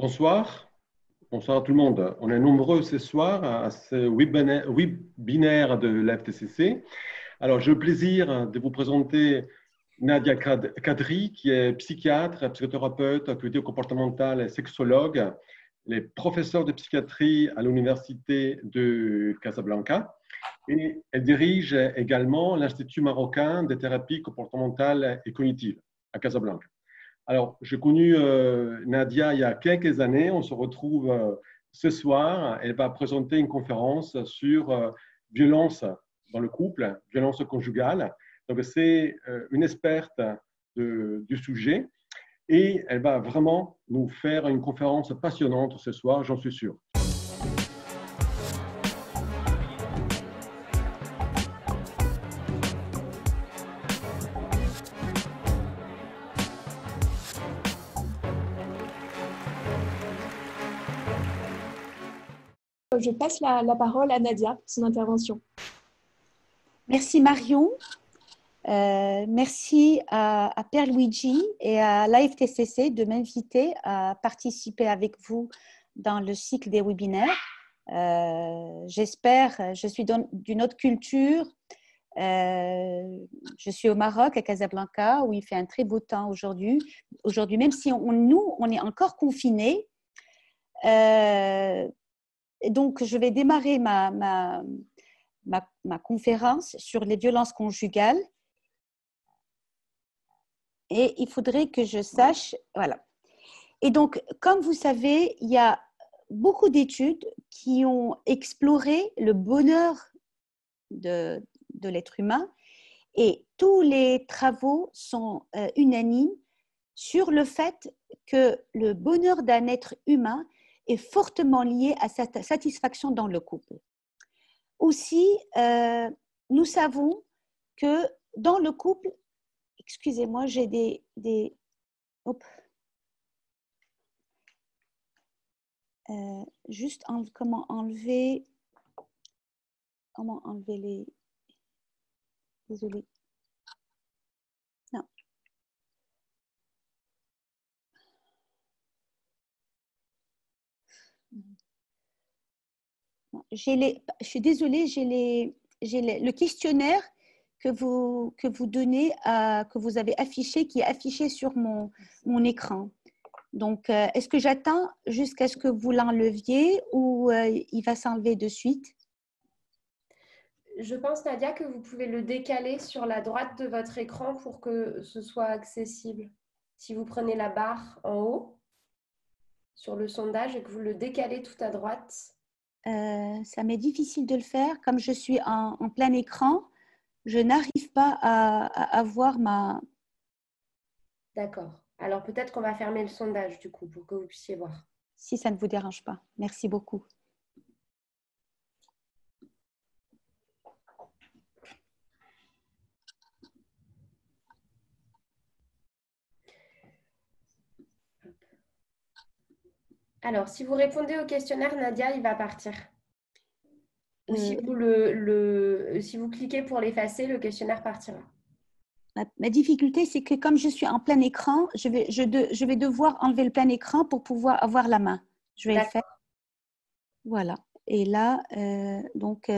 Bonsoir. Bonsoir à tout le monde. On est nombreux ce soir à ce webinaire de l'FTCC. Alors, j'ai le plaisir de vous présenter Nadia Kadri, qui est psychiatre, psychothérapeute, activité comportementale et sexologue. Elle est professeure de psychiatrie à l'Université de Casablanca et elle dirige également l'Institut marocain de thérapie comportementale et cognitive à Casablanca. Alors, j'ai connu Nadia il y a quelques années. On se retrouve ce soir. Elle va présenter une conférence sur violence dans le couple, violence conjugale. Donc, c'est une experte du sujet et elle va vraiment nous faire une conférence passionnante ce soir, j'en suis sûr. Je passe la parole à Nadia pour son intervention. Merci Marion. Merci à Pierluigi et à l'AFTCC de m'inviter à participer avec vous dans le cycle des webinaires. J'espère, je suis d'une autre culture. Je suis au Maroc, à Casablanca, où il fait un très beau temps aujourd'hui. Aujourd'hui, même si on est encore confinés. Donc, je vais démarrer ma conférence sur les violences conjugales. Et il faudrait que je sache, voilà. Et donc, comme vous savez, il y a beaucoup d'études qui ont exploré le bonheur de l'être humain et tous les travaux sont unanimes sur le fait que le bonheur d'un être humain est fortement lié à sa satisfaction dans le couple. Aussi, nous savons que dans le couple, excusez-moi, j'ai juste comment enlever les... Désolée. Non. Je suis désolée, j'ai le questionnaire que vous donnez, que vous avez affiché, qui est affiché sur mon écran. Donc, est-ce que j'attends jusqu'à ce que vous l'enleviez ou il va s'enlever de suite? Je pense, Nadia, que vous pouvez le décaler sur la droite de votre écran pour que ce soit accessible. Si vous prenez la barre en haut sur le sondage et que vous le décalez tout à droite. Ça m'est difficile de le faire. Comme je suis en plein écran, je n'arrive pas à voir ma... D'accord. Alors peut-être qu'on va fermer le sondage du coup pour que vous puissiez voir. Si ça ne vous dérange pas. Merci beaucoup. Alors, si vous répondez au questionnaire, Nadia, il va partir. Ou si vous cliquez pour l'effacer, le questionnaire partira. Ma difficulté, c'est que comme je suis en plein écran, je vais devoir enlever le plein écran pour pouvoir avoir la main. Je vais le faire. Voilà. Et là, donc...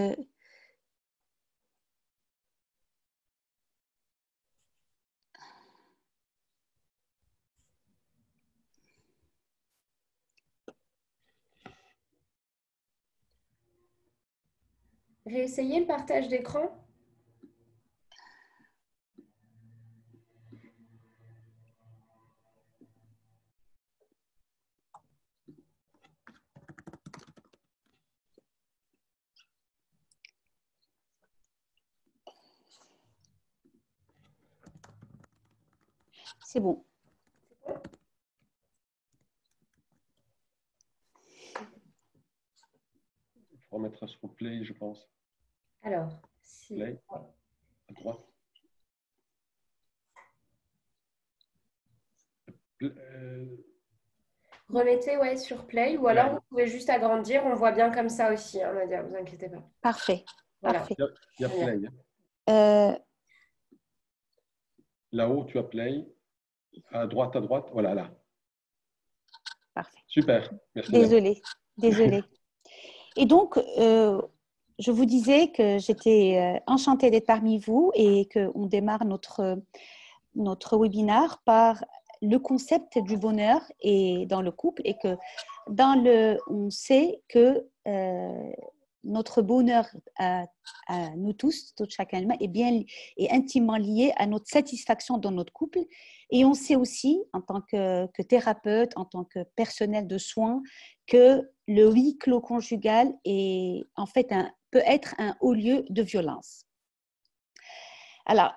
Réessayez le partage d'écran. C'est bon. Il faut remettre sur play, je pense. Alors, play, à droite. Remettez sur play ou alors vous pouvez juste agrandir. On voit bien comme ça aussi, hein, Nadia, ne vous inquiétez pas. Parfait. Voilà. Parfait. Il y a play. Là-haut, tu as play. À droite, voilà, là. Parfait. Super, merci bien. Désolée. Et donc, je vous disais que j'étais enchantée d'être parmi vous et qu'on démarre notre webinaire par le concept du bonheur et dans le couple, et que on sait que notre bonheur à nous tous, chacun est intimement lié à notre satisfaction dans notre couple. Et on sait aussi, en tant que thérapeute, en tant que personnel de soins, que le huis clos conjugal peut être un haut lieu de violence. Alors,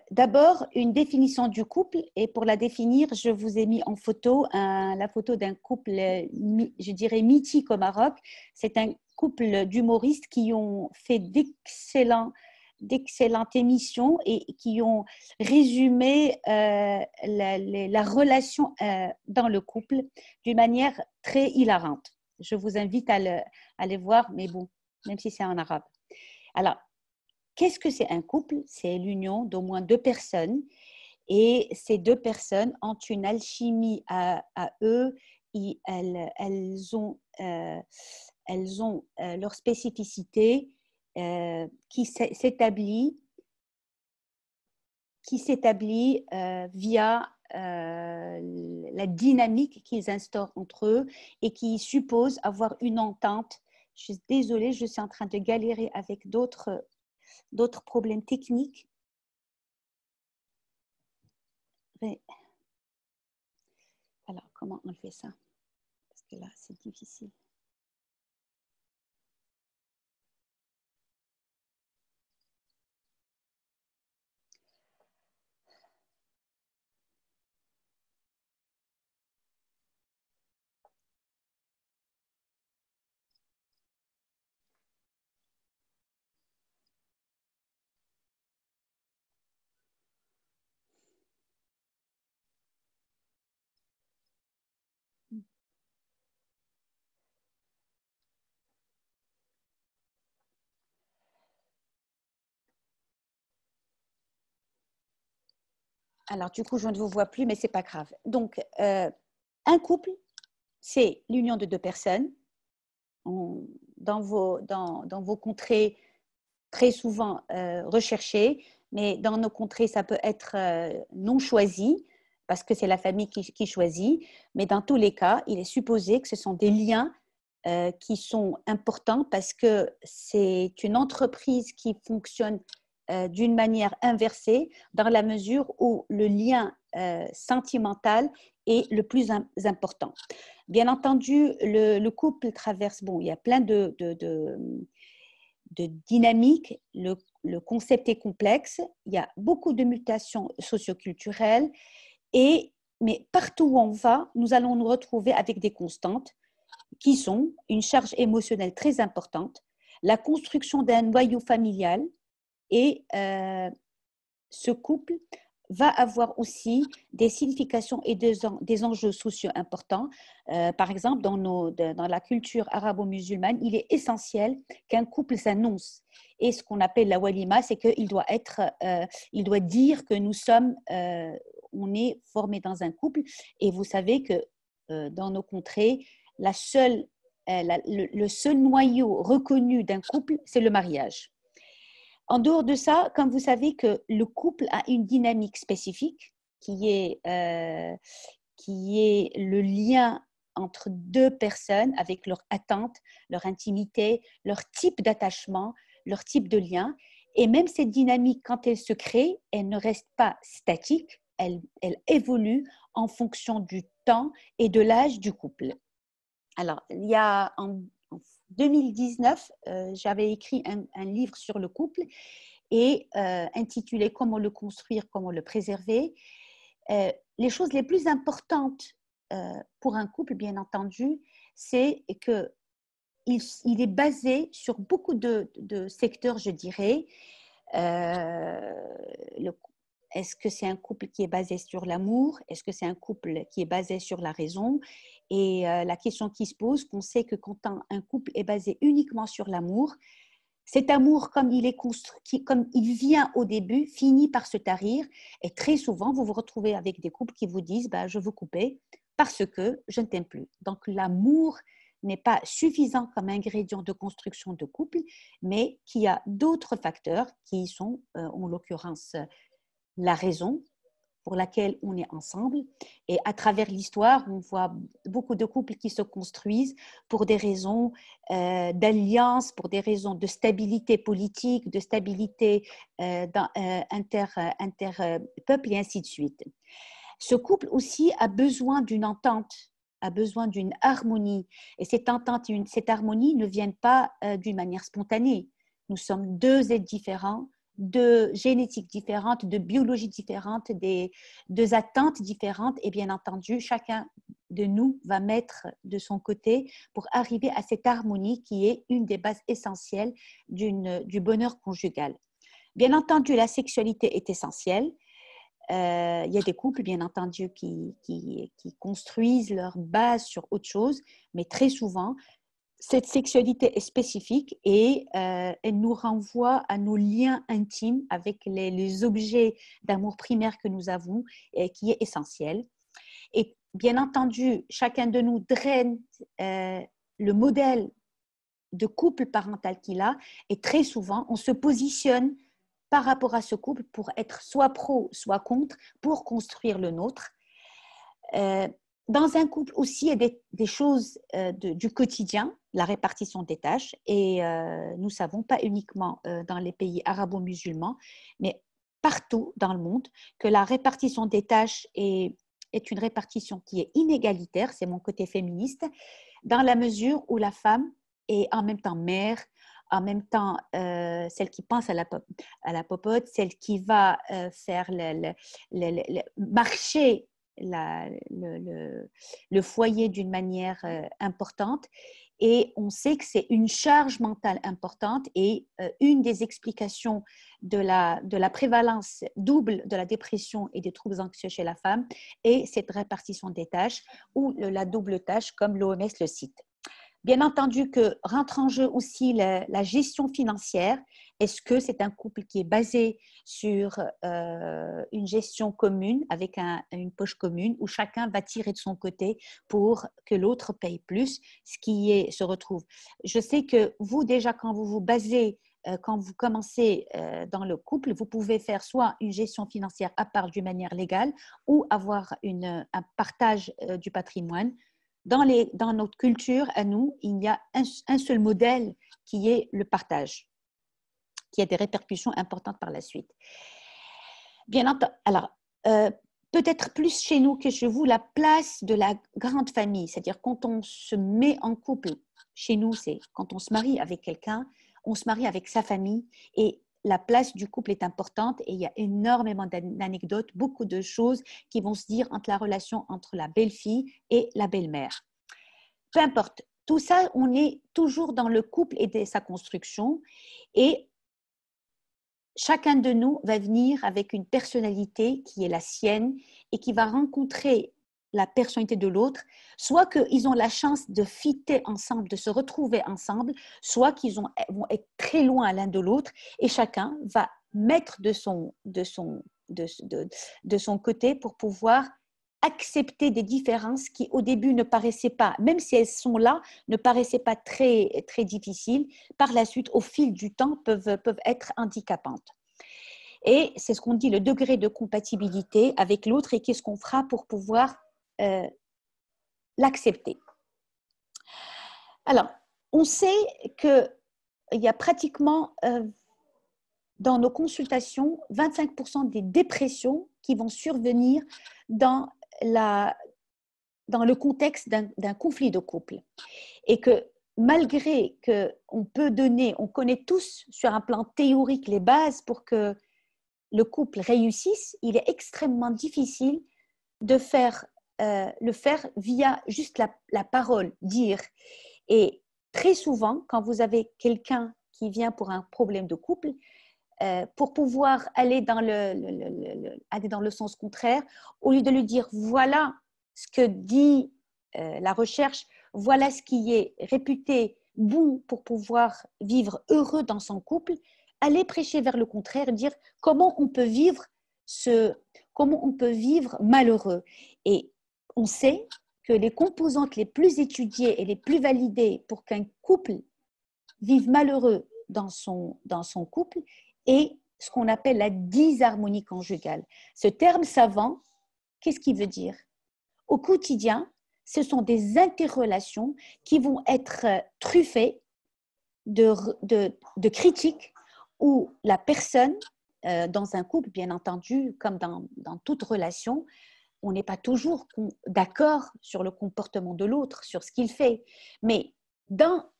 d'abord, une définition du couple. Et pour la définir, je vous ai mis en photo la photo d'un couple, je dirais, mythique au Maroc. C'est un couple d'humoristes qui ont fait d'excellentes émissions et qui ont résumé la relation dans le couple d'une manière très hilarante. Je vous invite à les voir, mais bon, même si c'est en arabe. Alors, qu'est-ce que c'est un couple? C'est l'union d'au moins deux personnes, et ces deux personnes ont une alchimie à eux. Elles ont leur spécificité qui s'établit via la dynamique qu'ils instaurent entre eux et qui suppose avoir une entente. Je suis désolée, je suis en train de galérer avec d'autres problèmes techniques. Alors, comment on fait ça? Parce que là, c'est difficile. Alors, du coup, je ne vous vois plus, mais ce n'est pas grave. Donc, un couple, c'est l'union de deux personnes. Dans vos contrées, très souvent recherchées, mais dans nos contrées, ça peut être non choisi, parce que c'est la famille qui choisit. Mais dans tous les cas, il est supposé que ce sont des liens qui sont importants, parce que c'est une entreprise qui fonctionne d'une manière inversée, dans la mesure où le lien sentimental est le plus important. Bien entendu, le couple traverse, il y a plein de dynamiques. Le concept est complexe, il y a beaucoup de mutations socioculturelles, mais partout où on va, nous allons nous retrouver avec des constantes qui sont une charge émotionnelle très importante, la construction d'un noyau familial, et ce couple va avoir aussi des significations et des enjeux sociaux importants. Par exemple, dans la culture arabo-musulmane, il est essentiel qu'un couple s'annonce. Et ce qu'on appelle la walima, c'est qu'il doit dire que on est formé dans un couple. Et vous savez que dans nos contrées, le seul noyau reconnu d'un couple, c'est le mariage. En dehors de ça, comme vous savez que le couple a une dynamique spécifique qui est le lien entre deux personnes avec leur attente, leur intimité, leur type d'attachement, leur type de lien. Et même cette dynamique, quand elle se crée, elle ne reste pas statique, elle évolue en fonction du temps et de l'âge du couple. Alors, il y a en 2019, j'avais écrit un livre sur le couple et intitulé « Comment le construire, comment le préserver ». Les choses les plus importantes pour un couple, bien entendu, c'est qu'il est basé sur beaucoup de secteurs, je dirais. Est-ce que c'est un couple qui est basé sur l'amour? Est-ce que c'est un couple qui est basé sur la raison? Et la question qui se pose, qu'on sait que quand un couple est basé uniquement sur l'amour, cet amour, comme il est construit, comme il vient au début, finit par se tarir. Et très souvent, vous vous retrouvez avec des couples qui vous disent « je veux couper, parce que je ne t'aime plus. Donc, l'amour n'est pas suffisant comme ingrédient de construction de couple, mais qu'il y a d'autres facteurs qui sont, en l'occurrence, la raison pour laquelle on est ensemble. Et à travers l'histoire, on voit beaucoup de couples qui se construisent pour des raisons d'alliance, pour des raisons de stabilité politique, de stabilité inter-peuple et ainsi de suite. Ce couple aussi a besoin d'une entente, a besoin d'une harmonie. Et cette entente, cette harmonie ne viennent pas d'une manière spontanée. Nous sommes deux êtres différents, de génétiques différentes, de biologie différentes, deux attentes différentes et bien entendu, chacun de nous va mettre de son côté pour arriver à cette harmonie qui est une des bases essentielles du bonheur conjugal. Bien entendu, la sexualité est essentielle. Il y a des couples, bien entendu, qui construisent leur base sur autre chose, mais très souvent, cette sexualité est spécifique et elle nous renvoie à nos liens intimes avec les objets d'amour primaire que nous avons et qui est essentiel. Et bien entendu, chacun de nous draine le modèle de couple parental qu'il a et très souvent, on se positionne par rapport à ce couple pour être soit pro, soit contre, pour construire le nôtre. Dans un couple aussi, il y a des choses du quotidien, la répartition des tâches. Et nous savons, pas uniquement dans les pays arabo-musulmans, mais partout dans le monde, que la répartition des tâches est une répartition qui est inégalitaire, c'est mon côté féministe, dans la mesure où la femme est en même temps mère, en même temps celle qui pense à la popote, celle qui va faire marcher le foyer d'une manière importante. Et on sait que c'est une charge mentale importante et une des explications de la prévalence double de la dépression et des troubles anxieux chez la femme est cette répartition des tâches ou la double tâche comme l'OMS le cite. Bien entendu que rentre en jeu aussi la gestion financière. Est-ce que c'est un couple qui est basé sur une gestion commune avec une poche commune où chacun va tirer de son côté pour que l'autre paye plus, ce qui se retrouve. Je sais que vous déjà quand vous vous basez quand vous commencez dans le couple, vous pouvez faire soit une gestion financière à part d'une manière légale ou avoir un partage du patrimoine. Dans notre culture, à nous, il y a un seul modèle qui est le partage, qui a des répercussions importantes par la suite. Bien entendu, alors, peut-être plus chez nous que chez vous, la place de la grande famille, c'est-à-dire quand on se met en couple, chez nous, c'est quand on se marie avec quelqu'un, on se marie avec sa famille et la place du couple est importante et il y a énormément d'anecdotes, beaucoup de choses qui vont se dire entre la relation entre la belle-fille et la belle-mère. Peu importe, tout ça, on est toujours dans le couple et sa construction et chacun de nous va venir avec une personnalité qui est la sienne et qui va rencontrer la personnalité de l'autre, soit qu'ils ont la chance de fitter ensemble, de se retrouver ensemble, soit qu'ils vont être très loin l'un de l'autre et chacun va mettre de son côté pour pouvoir accepter des différences qui au début ne paraissaient pas, même si elles sont là, ne paraissaient pas très, très difficiles, par la suite, au fil du temps, peuvent être handicapantes. Et c'est ce qu'on dit, le degré de compatibilité avec l'autre et qu'est-ce qu'on fera pour pouvoir l'accepter. Alors, on sait qu'il y a pratiquement dans nos consultations 25% des dépressions qui vont survenir dans le contexte d'un conflit de couple. Et que malgré qu'on peut donner, on connaît tous sur un plan théorique les bases pour que le couple réussisse, il est extrêmement difficile de le faire via juste la parole, dire. Et très souvent, quand vous avez quelqu'un qui vient pour un problème de couple, pour pouvoir aller dans le sens contraire, au lieu de lui dire voilà ce que dit la recherche, voilà ce qui est réputé bon pour pouvoir vivre heureux dans son couple, aller prêcher vers le contraire, dire comment on peut vivre malheureux. Et on sait que les composantes les plus étudiées et les plus validées pour qu'un couple vive malheureux dans son couple est ce qu'on appelle la disharmonie conjugale. Ce terme savant, qu'est-ce qu'il veut dire? Au quotidien, ce sont des interrelations qui vont être truffées de critiques où la personne, dans un couple, bien entendu, comme dans toute relation, on n'est pas toujours d'accord sur le comportement de l'autre, sur ce qu'il fait. Mais dans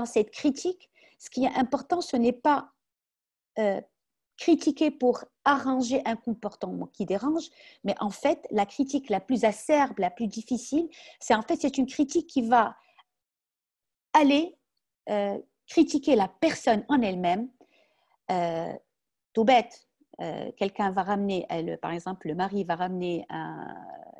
cette critique, ce qui est important, ce n'est pas critiquer pour arranger un comportement qui dérange, mais en fait, la critique la plus acerbe, la plus difficile, c'est une critique qui va aller critiquer la personne en elle-même. Tout bête, quelqu'un va ramener, par exemple, le mari va ramener,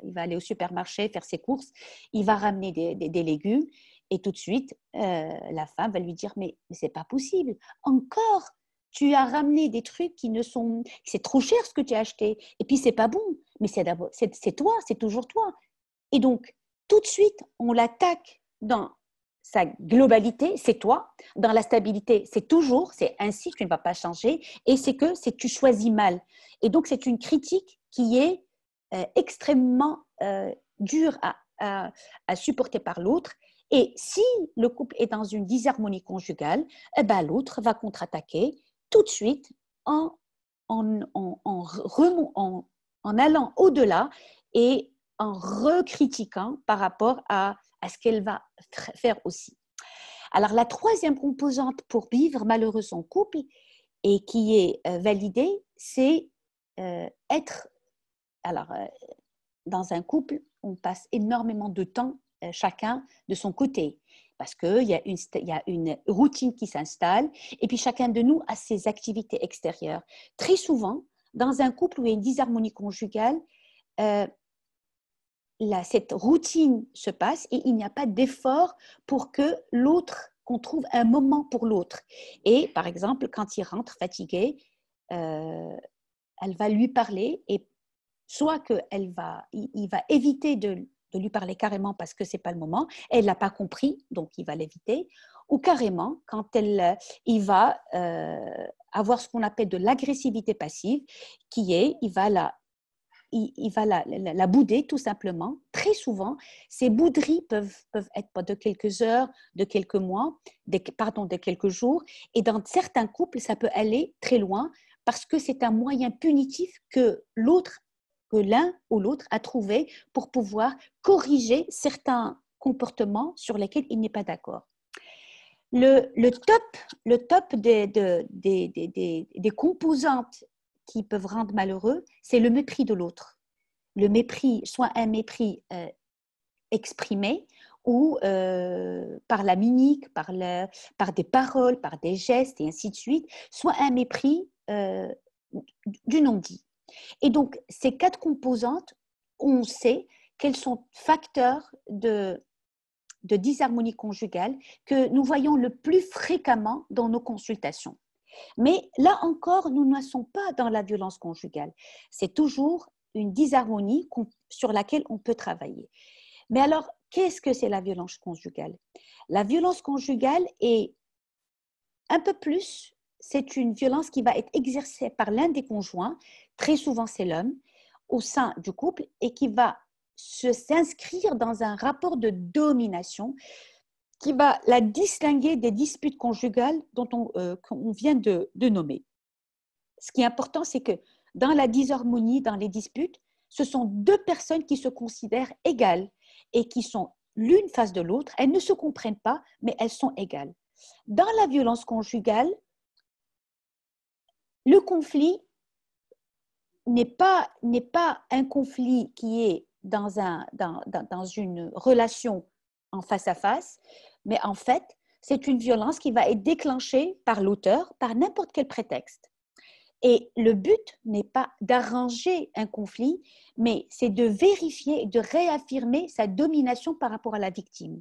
il va aller au supermarché faire ses courses, il va ramener des légumes et tout de suite, la femme va lui dire mais c'est pas possible, encore tu as ramené des trucs c'est trop cher ce que tu as acheté et puis c'est pas bon, mais c'est toi, c'est toujours toi. Et donc tout de suite on l'attaque dans sa globalité, c'est toi. Dans la stabilité, c'est ainsi, tu ne vas pas changer. Et c'est tu choisis mal. Et donc, c'est une critique qui est extrêmement dure à supporter par l'autre. Et si le couple est dans une disharmonie conjugale, eh ben, l'autre va contre-attaquer tout de suite en allant au-delà et en recritiquant par rapport à ce qu'elle va faire aussi. Alors, la troisième composante pour vivre malheureux son couple et qui est validée, c'est être... Alors, dans un couple, on passe énormément de temps chacun de son côté parce qu'il y a une routine qui s'installe et puis chacun de nous a ses activités extérieures. Très souvent, dans un couple où il y a une disharmonie conjugale, cette routine se passe et il n'y a pas d'effort pour que qu'on trouve un moment pour l'autre. Et par exemple, quand il rentre fatigué, elle va lui parler et soit il va éviter de lui parler carrément parce que ce n'est pas le moment, elle ne l'a pas compris, donc il va l'éviter, ou carrément, quand il va avoir ce qu'on appelle de l'agressivité passive, qui est, il va la bouder tout simplement. Très souvent, ces bouderies peuvent être de quelques heures, de quelques mois, de quelques jours. Et dans certains couples, ça peut aller très loin parce que c'est un moyen punitif que l'un ou l'autre a trouvé pour pouvoir corriger certains comportements sur lesquels il n'est pas d'accord. Le top des composantes qui peuvent rendre malheureux, c'est le mépris de l'autre. Le mépris, soit un mépris exprimé ou par la mimique, par des paroles, par des gestes et ainsi de suite, soit un mépris du non-dit. Et donc, ces 4 composantes, on sait qu'elles sont facteurs de disharmonie conjugale que nous voyons le plus fréquemment dans nos consultations. Mais là encore, nous ne sommes pas dans la violence conjugale. C'est toujours une disharmonie sur laquelle on peut travailler. Mais alors, qu'est-ce que c'est la violence conjugale? La violence conjugale est un peu plus, c'est une violence qui va être exercée par l'un des conjoints, très souvent c'est l'homme, au sein du couple et qui va s'inscrire dans un rapport de domination qui va la distinguer des disputes conjugales qu'on vient de nommer. Ce qui est important, c'est que dans la disharmonie, dans les disputes, ce sont 2 personnes qui se considèrent égales et qui sont l'une face de l'autre. Elles ne se comprennent pas, mais elles sont égales. Dans la violence conjugale, le conflit n'est pas un conflit qui est dans une relation en face à face, mais en fait, c'est une violence qui va être déclenchée par l'auteur, par n'importe quel prétexte. Et le but n'est pas d'arranger un conflit, mais c'est de vérifier et de réaffirmer sa domination par rapport à la victime.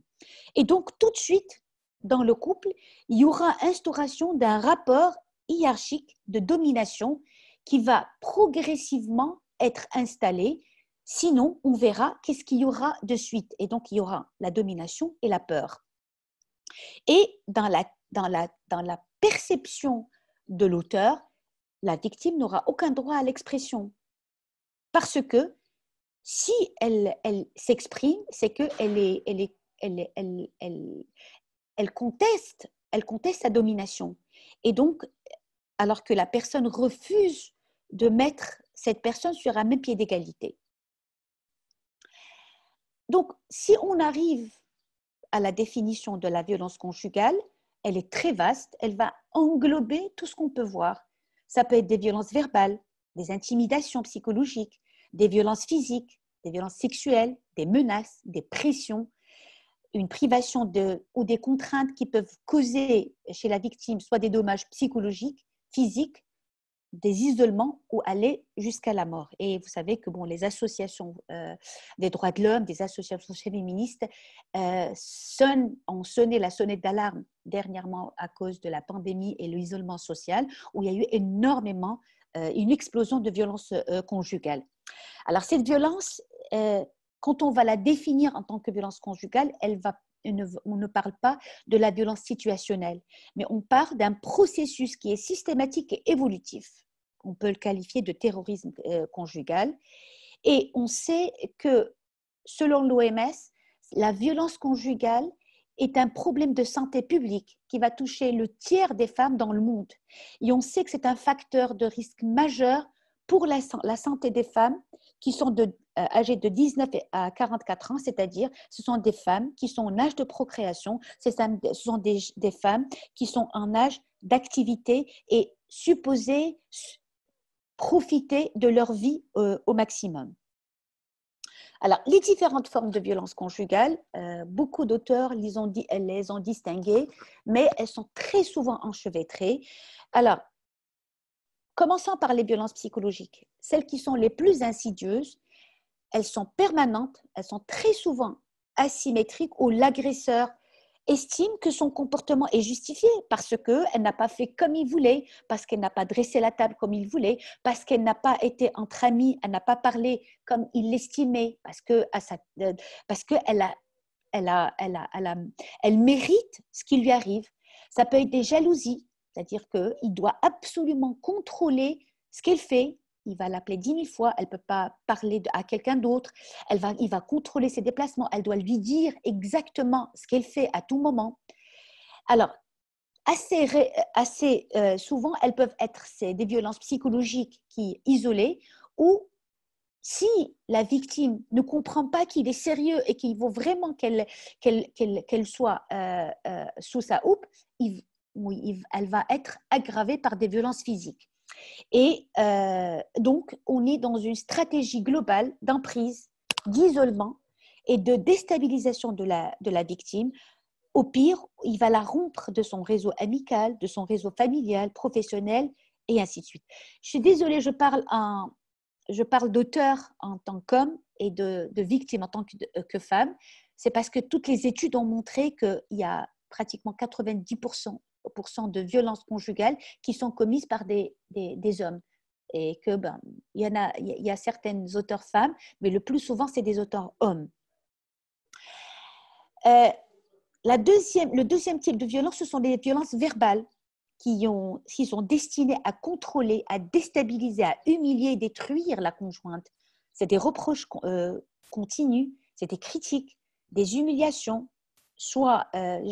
Et donc, tout de suite, dans le couple, il y aura instauration d'un rapport hiérarchique de domination qui va progressivement être installé Sinon, on verra qu'est-ce qu'il y aura de suite. Et donc, il y aura la domination et la peur. Et dans la perception de l'auteur, la victime n'aura aucun droit à l'expression. Parce que si elle s'exprime, c'est qu'elle conteste sa domination. Et donc, alors que la personne refuse de mettre cette personne sur un même pied d'égalité. Donc, si on arrive à la définition de la violence conjugale, elle est très vaste, elle va englober tout ce qu'on peut voir. Ça peut être des violences verbales, des intimidations psychologiques, des violences physiques, des violences sexuelles, des menaces, des pressions, une privation ou des contraintes qui peuvent causer chez la victime soit des dommages psychologiques, physiques, des isolements ou aller jusqu'à la mort. Et vous savez que les associations des droits de l'homme, des associations féministes ont sonné la sonnette d'alarme dernièrement à cause de la pandémie et l'isolement social, où il y a eu énormément, une explosion de violences conjugales. Alors cette violence, quand on va la définir en tant que violence conjugale, on ne parle pas de la violence situationnelle, mais on parle d'un processus qui est systématique et évolutif. On peut le qualifier de terrorisme conjugal. Et on sait que, selon l'OMS, la violence conjugale est un problème de santé publique qui va toucher le tiers des femmes dans le monde. Et on sait que c'est un facteur de risque majeur pour la santé des femmes qui sont âgées de 19 à 44 ans, c'est-à-dire ce sont des femmes qui sont en âge de procréation, ce sont des femmes qui sont en âge d'activité et supposées profiter de leur vie au maximum. Alors, les différentes formes de violence conjugale, beaucoup d'auteurs les ont distinguées, mais elles sont très souvent enchevêtrées. Alors, commençons par les violences psychologiques. Celles qui sont les plus insidieuses, elles sont permanentes, elles sont très souvent asymétriques où l'agresseur estime que son comportement est justifié parce qu'elle n'a pas fait comme il voulait, parce qu'elle n'a pas dressé la table comme il voulait, parce qu'elle n'a pas été entre amis, elle n'a pas parlé comme il l'estimait, parce qu'elle mérite ce qui lui arrive. Ça peut être des jalousies, c'est-à-dire qu'il doit absolument contrôler ce qu'elle fait. Il va l'appeler 10 000 fois, elle ne peut pas parler à quelqu'un d'autre, il va contrôler ses déplacements, elle doit lui dire exactement ce qu'elle fait à tout moment. Alors, assez souvent, elles peuvent être des violences psychologiques isolées ou si la victime ne comprend pas qu'il est sérieux et qu'il faut vraiment qu'elle soit sous sa houppe, elle va être aggravée par des violences physiques. Et donc, on est dans une stratégie globale d'emprise, d'isolement et de déstabilisation de la victime. Au pire, il va la rompre de son réseau amical, de son réseau familial, professionnel, et ainsi de suite. Je suis désolée, je parle d'auteur en tant qu'homme et de victime en tant que femme. C'est parce que toutes les études ont montré qu'il y a pratiquement 90% de violences conjugales qui sont commises par des hommes. Et que il y a certaines auteurs femmes, mais le plus souvent, c'est des auteurs hommes. Le deuxième type de violence, ce sont les violences verbales qui sont destinées à contrôler, à déstabiliser, à humilier, détruire la conjointe. C'est des reproches continus, c'est des critiques, des humiliations. Soit elle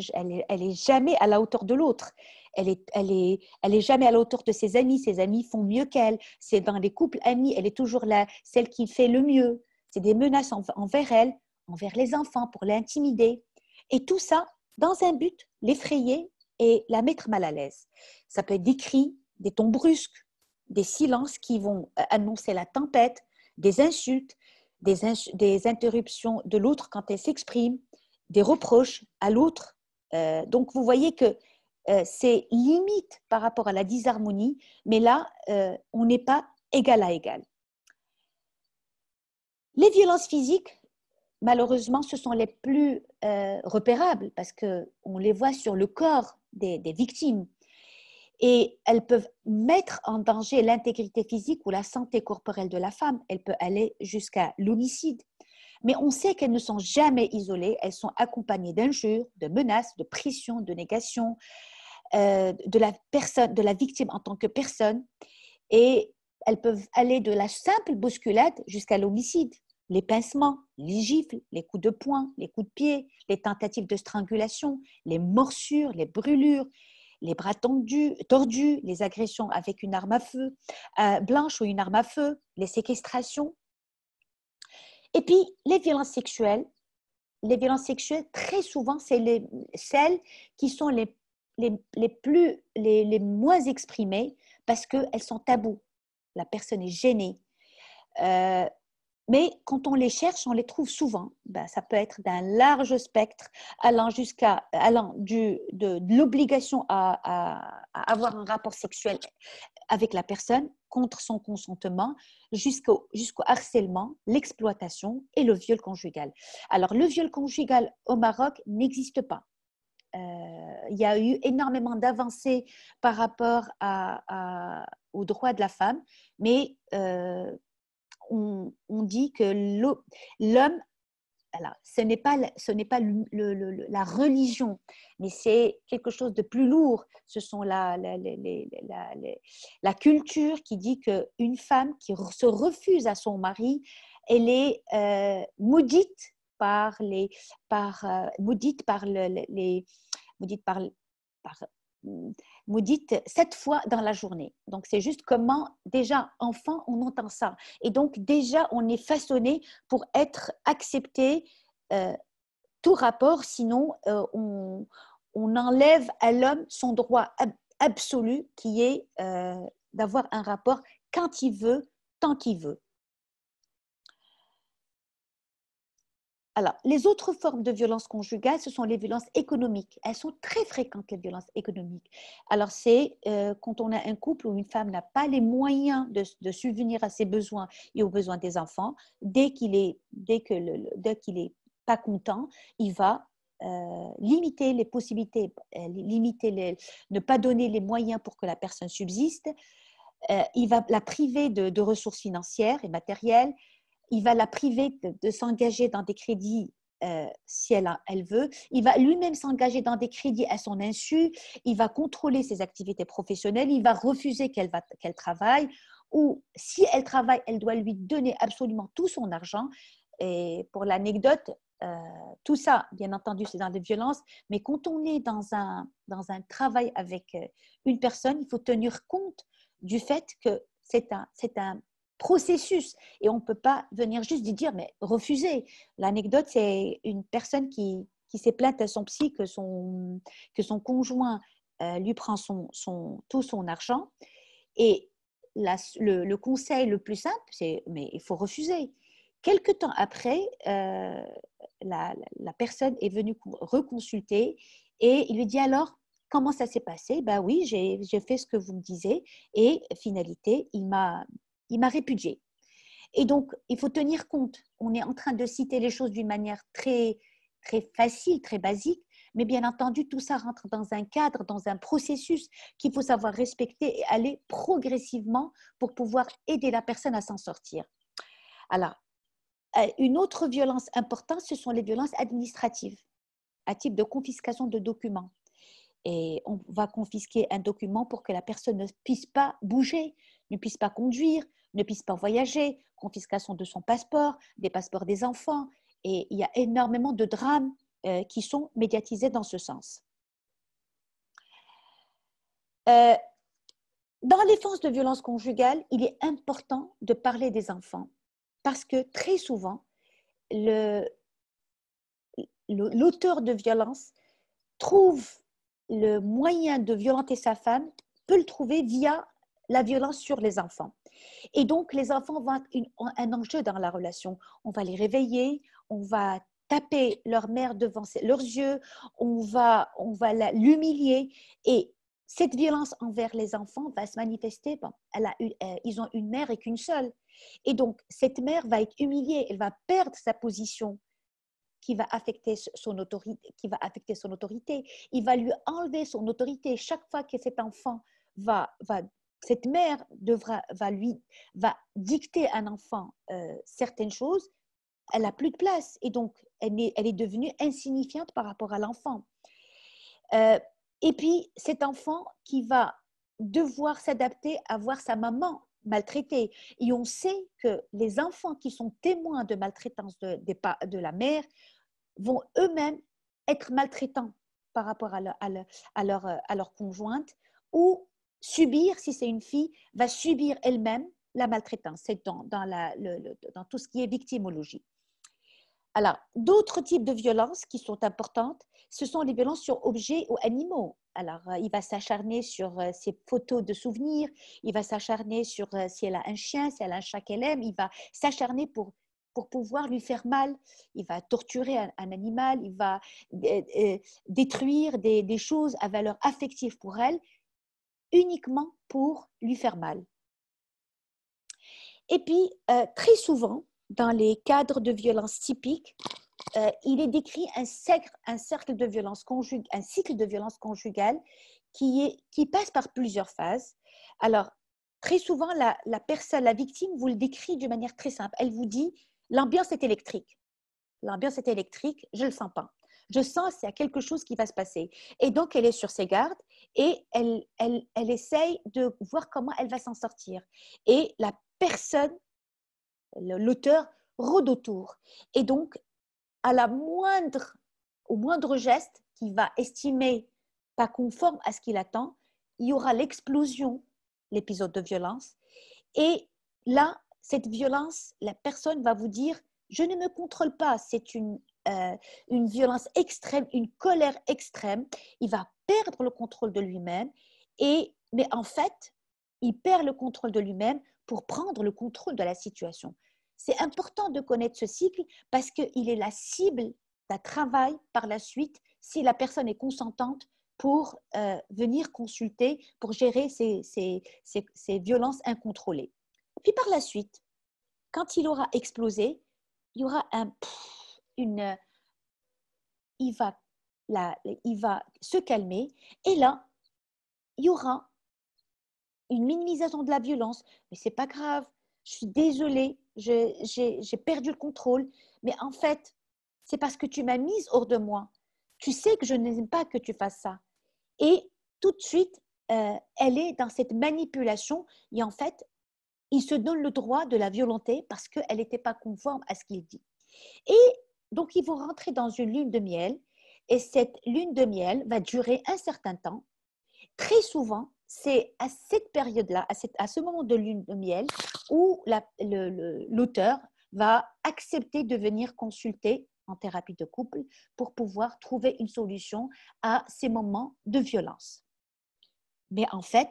est jamais à la hauteur de l'autre, elle est jamais à la hauteur de ses amis font mieux qu'elle, c'est dans les couples amis, elle est toujours celle qui fait le mieux, c'est des menaces envers elle, envers les enfants pour l'intimider, et tout ça dans un but, l'effrayer et la mettre mal à l'aise. Ça peut être des cris, des tons brusques, des silences qui vont annoncer la tempête, des insultes, des interruptions de l'autre quand elle s'exprime, des reproches à l'autre. Donc, vous voyez que c'est limite par rapport à la disharmonie, mais là, on n'est pas égal à égal. Les violences physiques, malheureusement, ce sont les plus repérables parce qu'on les voit sur le corps des victimes. et elles peuvent mettre en danger l'intégrité physique ou la santé corporelle de la femme. Elle peut aller jusqu'à l'homicide. Mais on sait qu'elles ne sont jamais isolées, elles sont accompagnées d'injures, de menaces, de pressions, de négations de la personne, de la victime en tant que personne, et elles peuvent aller de la simple bousculade jusqu'à l'homicide. Les pincements, les gifles, les coups de poing, les coups de pied, les tentatives de strangulation, les morsures, les brûlures, les bras tordus, les agressions avec une arme à feu blanche ou une arme à feu, les séquestrations. Et puis, les violences sexuelles, très souvent, c'est celles qui sont les moins exprimées parce qu'elles sont tabous. La personne est gênée. Mais quand on les cherche, on les trouve souvent. Ben, ça peut être d'un large spectre, allant de l'obligation à avoir un rapport sexuel avec la personne contre son consentement, jusqu'au harcèlement, l'exploitation et le viol conjugal. Alors, le viol conjugal au Maroc n'existe pas. Il y a eu énormément d'avancées par rapport aux droits de la femme, mais on dit que l'homme, alors, ce n'est pas la religion, mais c'est quelque chose de plus lourd. Ce sont la culture qui dit qu'une femme qui se refuse à son mari, elle est maudite par maudite 7 fois dans la journée. Donc, c'est juste comment, déjà, enfant, on entend ça. Et donc, déjà, on est façonné pour être accepté tout rapport, sinon, on enlève à l'homme son droit absolu qui est d'avoir un rapport quand il veut, tant qu'il veut. Alors, les autres formes de violence conjugale, ce sont les violences économiques. Elles sont très fréquentes, les violences économiques. Alors, c'est quand on a un couple où une femme n'a pas les moyens de subvenir à ses besoins et aux besoins des enfants, dès qu'il est pas content, il va limiter les possibilités, ne pas donner les moyens pour que la personne subsiste. Il va la priver de ressources financières et matérielles. Il va la priver de s'engager dans des crédits si elle veut. Il va lui-même s'engager dans des crédits à son insu. Il va contrôler ses activités professionnelles. Il va refuser qu'elle travaille. Ou si elle travaille, elle doit lui donner absolument tout son argent. Et pour l'anecdote, tout ça, bien entendu, c'est dans les violences. Mais quand on est dans un travail avec une personne, il faut tenir compte du fait que c'est un processus et on ne peut pas venir juste dire mais refuser. L'anecdote, c'est une personne qui s'est plainte à son psy que son conjoint lui prend tout son argent et le conseil le plus simple, c'est mais il faut refuser. Quelque temps après, la personne est venue reconsulter et il lui dit alors comment ça s'est passé? Ben oui, j'ai fait ce que vous me disiez et finalité, il m'a répudiée. Et donc, il faut tenir compte. On est en train de citer les choses d'une manière très, très facile, très basique, mais bien entendu, tout ça rentre dans un cadre, dans un processus qu'il faut savoir respecter et aller progressivement pour pouvoir aider la personne à s'en sortir. Alors, une autre violence importante, ce sont les violences administratives, à type de confiscation de documents. Et on va confisquer un document pour que la personne ne puisse pas bouger, ne puisse pas conduire, ne puisse pas voyager, confiscation de son passeport, des passeports des enfants. Et il y a énormément de drames qui sont médiatisés dans ce sens. Dans les formes de violence conjugale, il est important de parler des enfants parce que très souvent, l'auteur de violence trouve le moyen de violenter sa femme, peut le trouver via la violence sur les enfants. Et donc, les enfants vont être un enjeu dans la relation. On va les réveiller, on va taper leur mère devant leurs yeux, on va l'humilier. Et cette violence envers les enfants va se manifester. Bon, ils ont une mère et qu'une seule. Et donc, cette mère va être humiliée, elle va perdre sa position qui va affecter son autorité. Il va lui enlever son autorité chaque fois que cet enfant cette mère va dicter à un enfant certaines choses, elle n'a plus de place et donc elle est devenue insignifiante par rapport à l'enfant. Et puis cet enfant qui va devoir s'adapter à voir sa maman maltraitée. Et on sait que les enfants qui sont témoins de maltraitance de la mère vont eux-mêmes être maltraitants par rapport à leur conjointe, ou subir, si c'est une fille, va subir elle-même la maltraitance. C'est dans tout ce qui est victimologie. Alors, d'autres types de violences qui sont importantes, ce sont les violences sur objets ou animaux. Alors, il va s'acharner sur ses photos de souvenirs, il va s'acharner sur si elle a un chien, si elle a un chat qu'elle aime, il va s'acharner pour pouvoir lui faire mal. Il va torturer un animal, il va détruire des choses à valeur affective pour elle, uniquement pour lui faire mal. Et puis, très souvent, dans les cadres de violence typiques, il est décrit un cycle de violence conjugale qui passe par plusieurs phases. Alors, très souvent, la victime vous le décrit d'une manière très simple. Elle vous dit, l'ambiance est électrique. L'ambiance est électrique, je ne le sens pas. Je sens qu'il y a quelque chose qui va se passer. Et donc, elle est sur ses gardes et elle essaye de voir comment elle va s'en sortir. Et la personne, l'auteur, rôde autour. Et donc, au moindre geste qu'il va estimer pas conforme à ce qu'il attend, il y aura l'explosion, l'épisode de violence. Et là, cette violence, la personne va vous dire, je ne me contrôle pas, c'est une violence extrême, une colère extrême. Il va perdre le contrôle de lui-même, mais en fait, il perd le contrôle de lui-même pour prendre le contrôle de la situation. C'est important de connaître ce cycle parce qu'il est la cible d'un travail par la suite si la personne est consentante pour venir consulter, pour gérer ces violences incontrôlées. Puis par la suite, quand il aura explosé, il y aura il va se calmer et là, il y aura une minimisation de la violence. Mais c'est pas grave, je suis désolée, j'ai perdu le contrôle. Mais en fait, c'est parce que tu m'as mise hors de moi. Tu sais que je n'aime pas que tu fasses ça. Et tout de suite, elle est dans cette manipulation et en fait, il se donne le droit de la violenter parce qu'elle n'était pas conforme à ce qu'il dit. Et donc, ils vont rentrer dans une lune de miel et cette lune de miel va durer un certain temps. Très souvent, c'est à cette période-là, à ce moment de lune de miel, où l'auteur va accepter de venir consulter en thérapie de couple pour pouvoir trouver une solution à ces moments de violence. Mais en fait,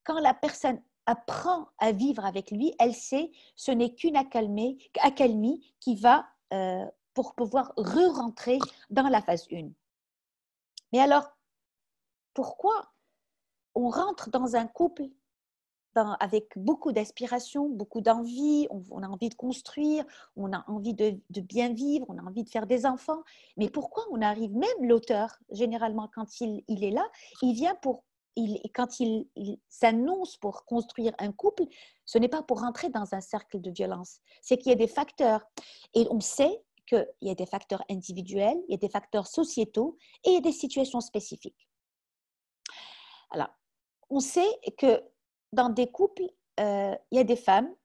quand la personne apprend à vivre avec lui, elle sait ce n'est qu'une accalmie qui va pour pouvoir re-rentrer dans la phase 1. Mais alors, pourquoi on rentre dans un couple avec beaucoup d'aspiration, beaucoup d'envie, on a envie de construire, on a envie de bien vivre, on a envie de faire des enfants. Mais pourquoi on arrive, même l'auteur, généralement quand il est là, il vient quand il s'annonce pour construire un couple, ce n'est pas pour rentrer dans un cercle de violence, c'est qu'il y a des facteurs. Et on sait qu'il y a des facteurs individuels, il y a des facteurs sociétaux et il y a des situations spécifiques. Alors, on sait que dans des couples, il y a des femmes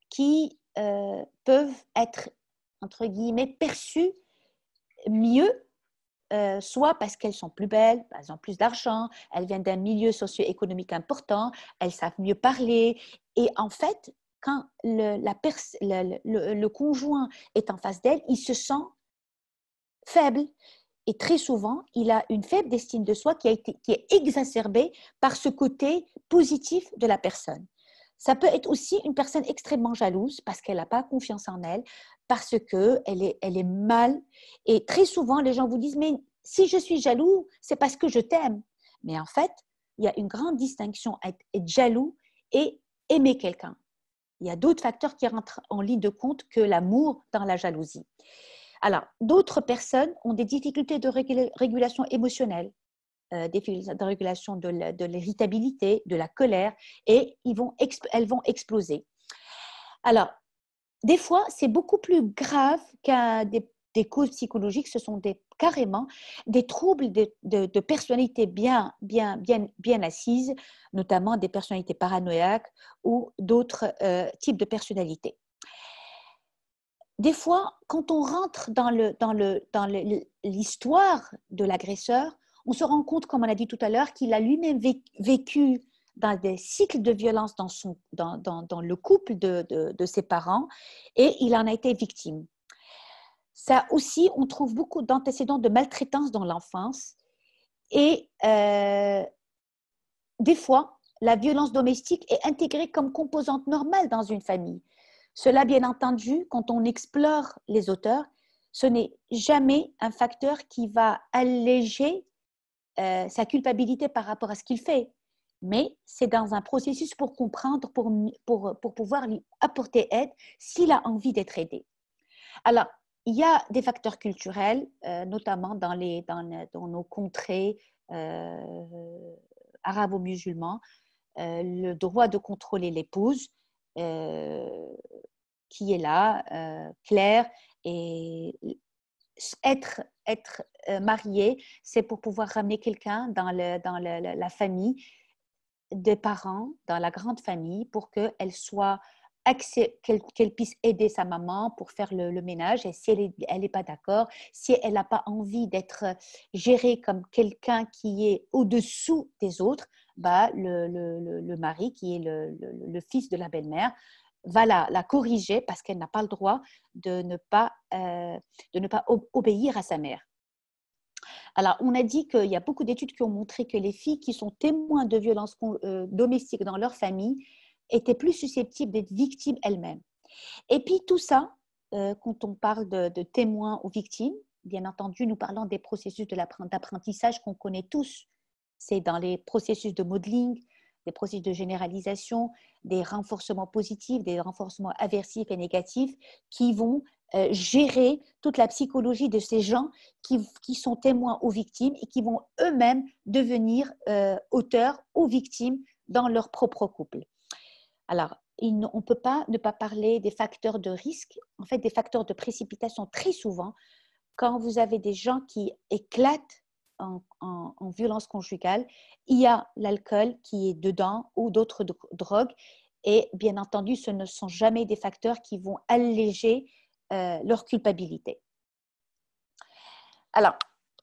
qui peuvent être, entre guillemets, perçues mieux, soit parce qu'elles sont plus belles, elles ont plus d'argent, elles viennent d'un milieu socio-économique important, elles savent mieux parler. Et en fait, quand le conjoint est en face d'elle, il se sent faible. Et très souvent, il a une faible estime de soi qui est exacerbée par ce côté positif de la personne. Ça peut être aussi une personne extrêmement jalouse parce qu'elle n'a pas confiance en elle, parce qu'elle est mal. Et très souvent, les gens vous disent « Mais si je suis jaloux, c'est parce que je t'aime. » Mais en fait, il y a une grande distinction entre être jaloux et aimer quelqu'un. Il y a d'autres facteurs qui rentrent en ligne de compte que l'amour dans la jalousie. Alors, d'autres personnes ont des difficultés de régulation émotionnelle. de régulation de l'irritabilité, de la colère, et elles vont exploser. Alors, des fois, c'est beaucoup plus grave qu'un des causes psychologiques. Ce sont carrément des troubles de personnalité bien assises, notamment des personnalités paranoïaques ou d'autres types de personnalités. Des fois, quand on rentre dans l'histoire de l'agresseur, on se rend compte, comme on a dit tout à l'heure, qu'il a lui-même vécu dans des cycles de violence dans le couple de ses parents, et il en a été victime. Ça aussi, on trouve beaucoup d'antécédents de maltraitance dans l'enfance, et des fois, la violence domestique est intégrée comme composante normale dans une famille. Cela, bien entendu, quand on explore les auteurs, ce n'est jamais un facteur qui va alléger sa culpabilité par rapport à ce qu'il fait, mais c'est dans un processus pour comprendre, pour pouvoir lui apporter aide s'il a envie d'être aidé. Alors, il y a des facteurs culturels, notamment dans nos contrées arabo-musulmans, le droit de contrôler l'épouse, qui est là, clair, et être marié, c'est pour pouvoir ramener quelqu'un dans la famille des parents, dans la grande famille, pour qu'elle puisse aider sa maman pour faire le ménage. Et si elle n'est pas d'accord, si elle n'a pas envie d'être gérée comme quelqu'un qui est au-dessous des autres, le mari, qui est le fils de la belle-mère, va la corriger parce qu'elle n'a pas le droit de ne pas obéir à sa mère. Alors, on a dit qu'il y a beaucoup d'études qui ont montré que les filles qui sont témoins de violences domestiques dans leur famille étaient plus susceptibles d'être victimes elles-mêmes. Et puis tout ça, quand on parle de témoins ou victimes, bien entendu, nous parlons des processus d'apprentissage qu'on connaît tous. C'est dans les processus de modeling, des processus de généralisation, des renforcements positifs, des renforcements aversifs et négatifs qui vont gérer toute la psychologie de ces gens qui sont témoins ou victimes et qui vont eux-mêmes devenir auteurs ou victimes dans leur propre couple. Alors, on ne peut pas ne pas parler des facteurs de risque, en fait des facteurs de précipitation. Très souvent, quand vous avez des gens qui éclatent en violence conjugale, il y a l'alcool qui est dedans ou d'autres drogues, et bien entendu, ce ne sont jamais des facteurs qui vont alléger leur culpabilité. Alors,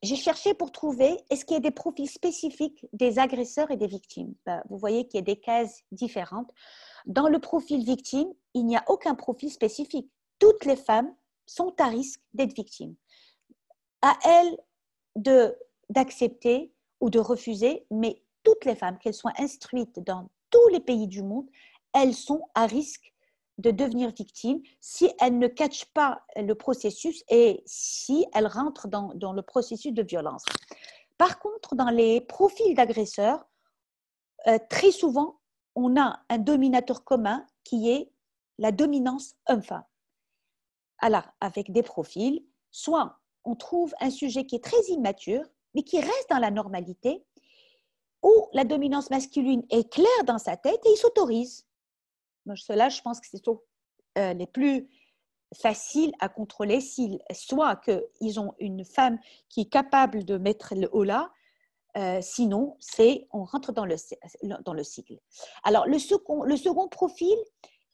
j'ai cherché pour trouver, est-ce qu'il y a des profils spécifiques des agresseurs et des victimes? Vous voyez qu'il y a des cases différentes. Dans le profil victime, il n'y a aucun profil spécifique. Toutes les femmes sont à risque d'être victimes. À elles d'accepter ou de refuser, mais toutes les femmes, qu'elles soient instruites dans tous les pays du monde, elles sont à risque de devenir victimes si elles ne catchent pas le processus et si elles rentrent dans le processus de violence. Par contre, dans les profils d'agresseurs, très souvent, on a un dominateur commun qui est la dominance homme-femme. Alors, avec des profils, soit on trouve un sujet qui est très immature, mais qui reste dans la normalité, ou la dominance masculine est claire dans sa tête et il s'autorise. Cela, je pense que c'est les plus faciles à contrôler, soit qu'ils ont une femme qui est capable de mettre le holà, sinon, on rentre dans le cycle. Alors, le second profil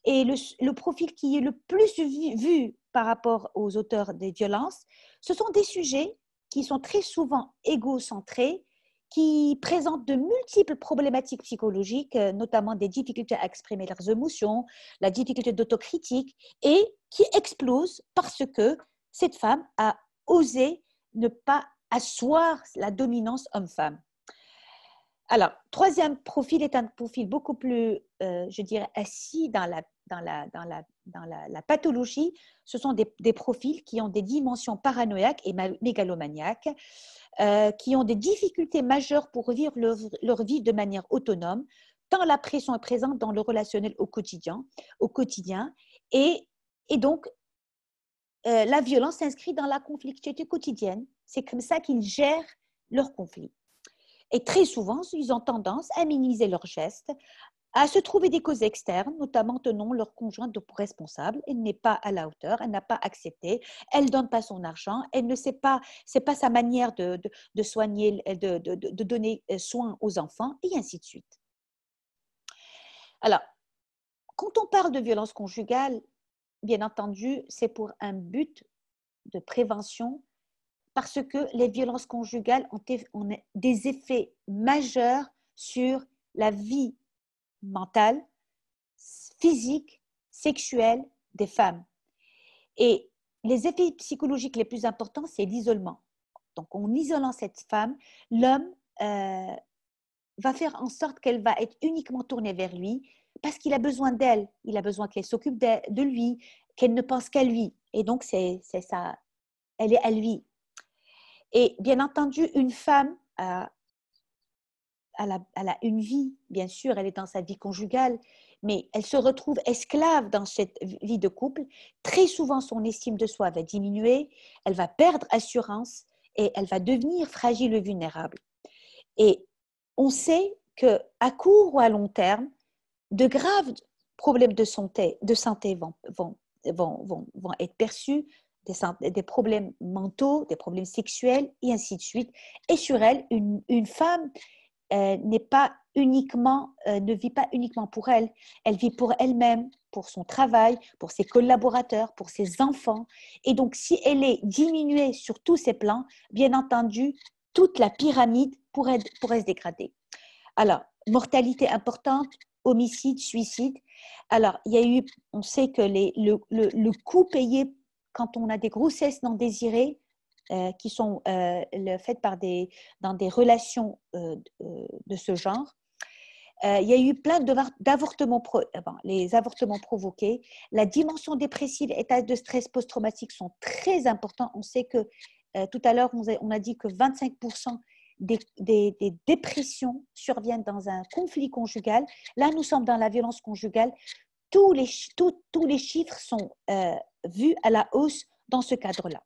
est le profil qui est le plus vu par rapport aux auteurs des violences. Ce sont des sujets qui sont très souvent égocentrés, qui présentent de multiples problématiques psychologiques, notamment des difficultés à exprimer leurs émotions, la difficulté d'autocritique, et qui explosent parce que cette femme a osé ne pas asseoir la dominance homme-femme. Alors, troisième profil est un profil beaucoup plus, je dirais, assis dans la pathologie. Ce sont des profils qui ont des dimensions paranoïaques et mégalomaniaques, qui ont des difficultés majeures pour vivre leur vie de manière autonome, tant la pression est présente dans le relationnel au quotidien, et donc la violence s'inscrit dans la conflictualité quotidienne. C'est comme ça qu'ils gèrent leurs conflits. Et très souvent, ils ont tendance à minimiser leurs gestes, à se trouver des causes externes, notamment tenant leur conjointe pour responsable. Elle n'est pas à la hauteur, elle n'a pas accepté, elle ne donne pas son argent, elle ne sait pas, c'est pas sa manière de soigner, de donner soin aux enfants, et ainsi de suite. Alors, quand on parle de violence conjugale, bien entendu, c'est pour un but de prévention, parce que les violences conjugales ont des effets majeurs sur la vie mentale, physique, sexuelle des femmes. Et les effets psychologiques les plus importants, c'est l'isolement. Donc, en isolant cette femme, l'homme va faire en sorte qu'elle va être uniquement tournée vers lui parce qu'il a besoin d'elle. Il a besoin qu'elle s'occupe de lui, qu'elle ne pense qu'à lui. Et donc, c'est ça. Elle est à lui. Et bien entendu, une femme elle a une vie, bien sûr, elle est dans sa vie conjugale, mais elle se retrouve esclave dans cette vie de couple. Très souvent, son estime de soi va diminuer, elle va perdre assurance et elle va devenir fragile et vulnérable. Et on sait qu'à court ou à long terme, de graves problèmes de santé vont être perçus, des problèmes mentaux, des problèmes sexuels, et ainsi de suite. Et sur elle, une femme ne vit pas uniquement pour elle, elle vit pour elle-même, pour son travail, pour ses collaborateurs, pour ses enfants. Et donc, si elle est diminuée sur tous ces plans, bien entendu, toute la pyramide pourrait se dégrader. Alors, mortalité importante, homicide, suicide. Alors, on sait que le coût payé quand on a des grossesses non désirées, qui sont faites dans des relations de ce genre. Il y a eu plein d'avortements, les avortements provoqués. La dimension dépressive, état de stress post-traumatique sont très importants. On sait que, tout à l'heure, on a dit que 25% des dépressions surviennent dans un conflit conjugal. Là, nous sommes dans la violence conjugale. Tous les chiffres sont vus à la hausse dans ce cadre-là.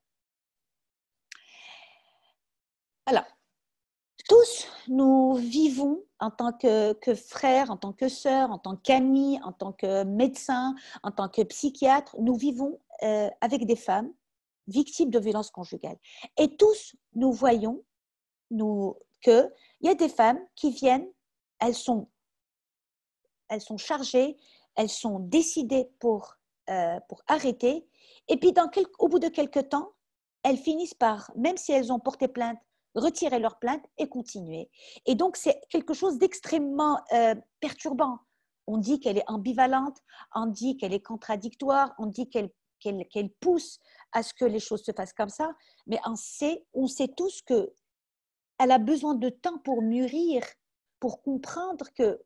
Alors, tous, nous vivons en tant que frères, en tant que sœurs, en tant qu'amis, en tant que médecins, en tant que psychiatres, nous vivons avec des femmes victimes de violences conjugales. Et tous, nous voyons qu'il y a des femmes qui viennent, elles sont chargées, elles sont décidées pour arrêter, et puis au bout de quelques temps, elles finissent par, même si elles ont porté plainte, retirer leur plainte et continuer. Et donc, c'est quelque chose d'extrêmement perturbant. On dit qu'elle est ambivalente, on dit qu'elle est contradictoire, on dit qu'elle pousse à ce que les choses se fassent comme ça, mais on sait tous qu'elle a besoin de temps pour mûrir, pour comprendre que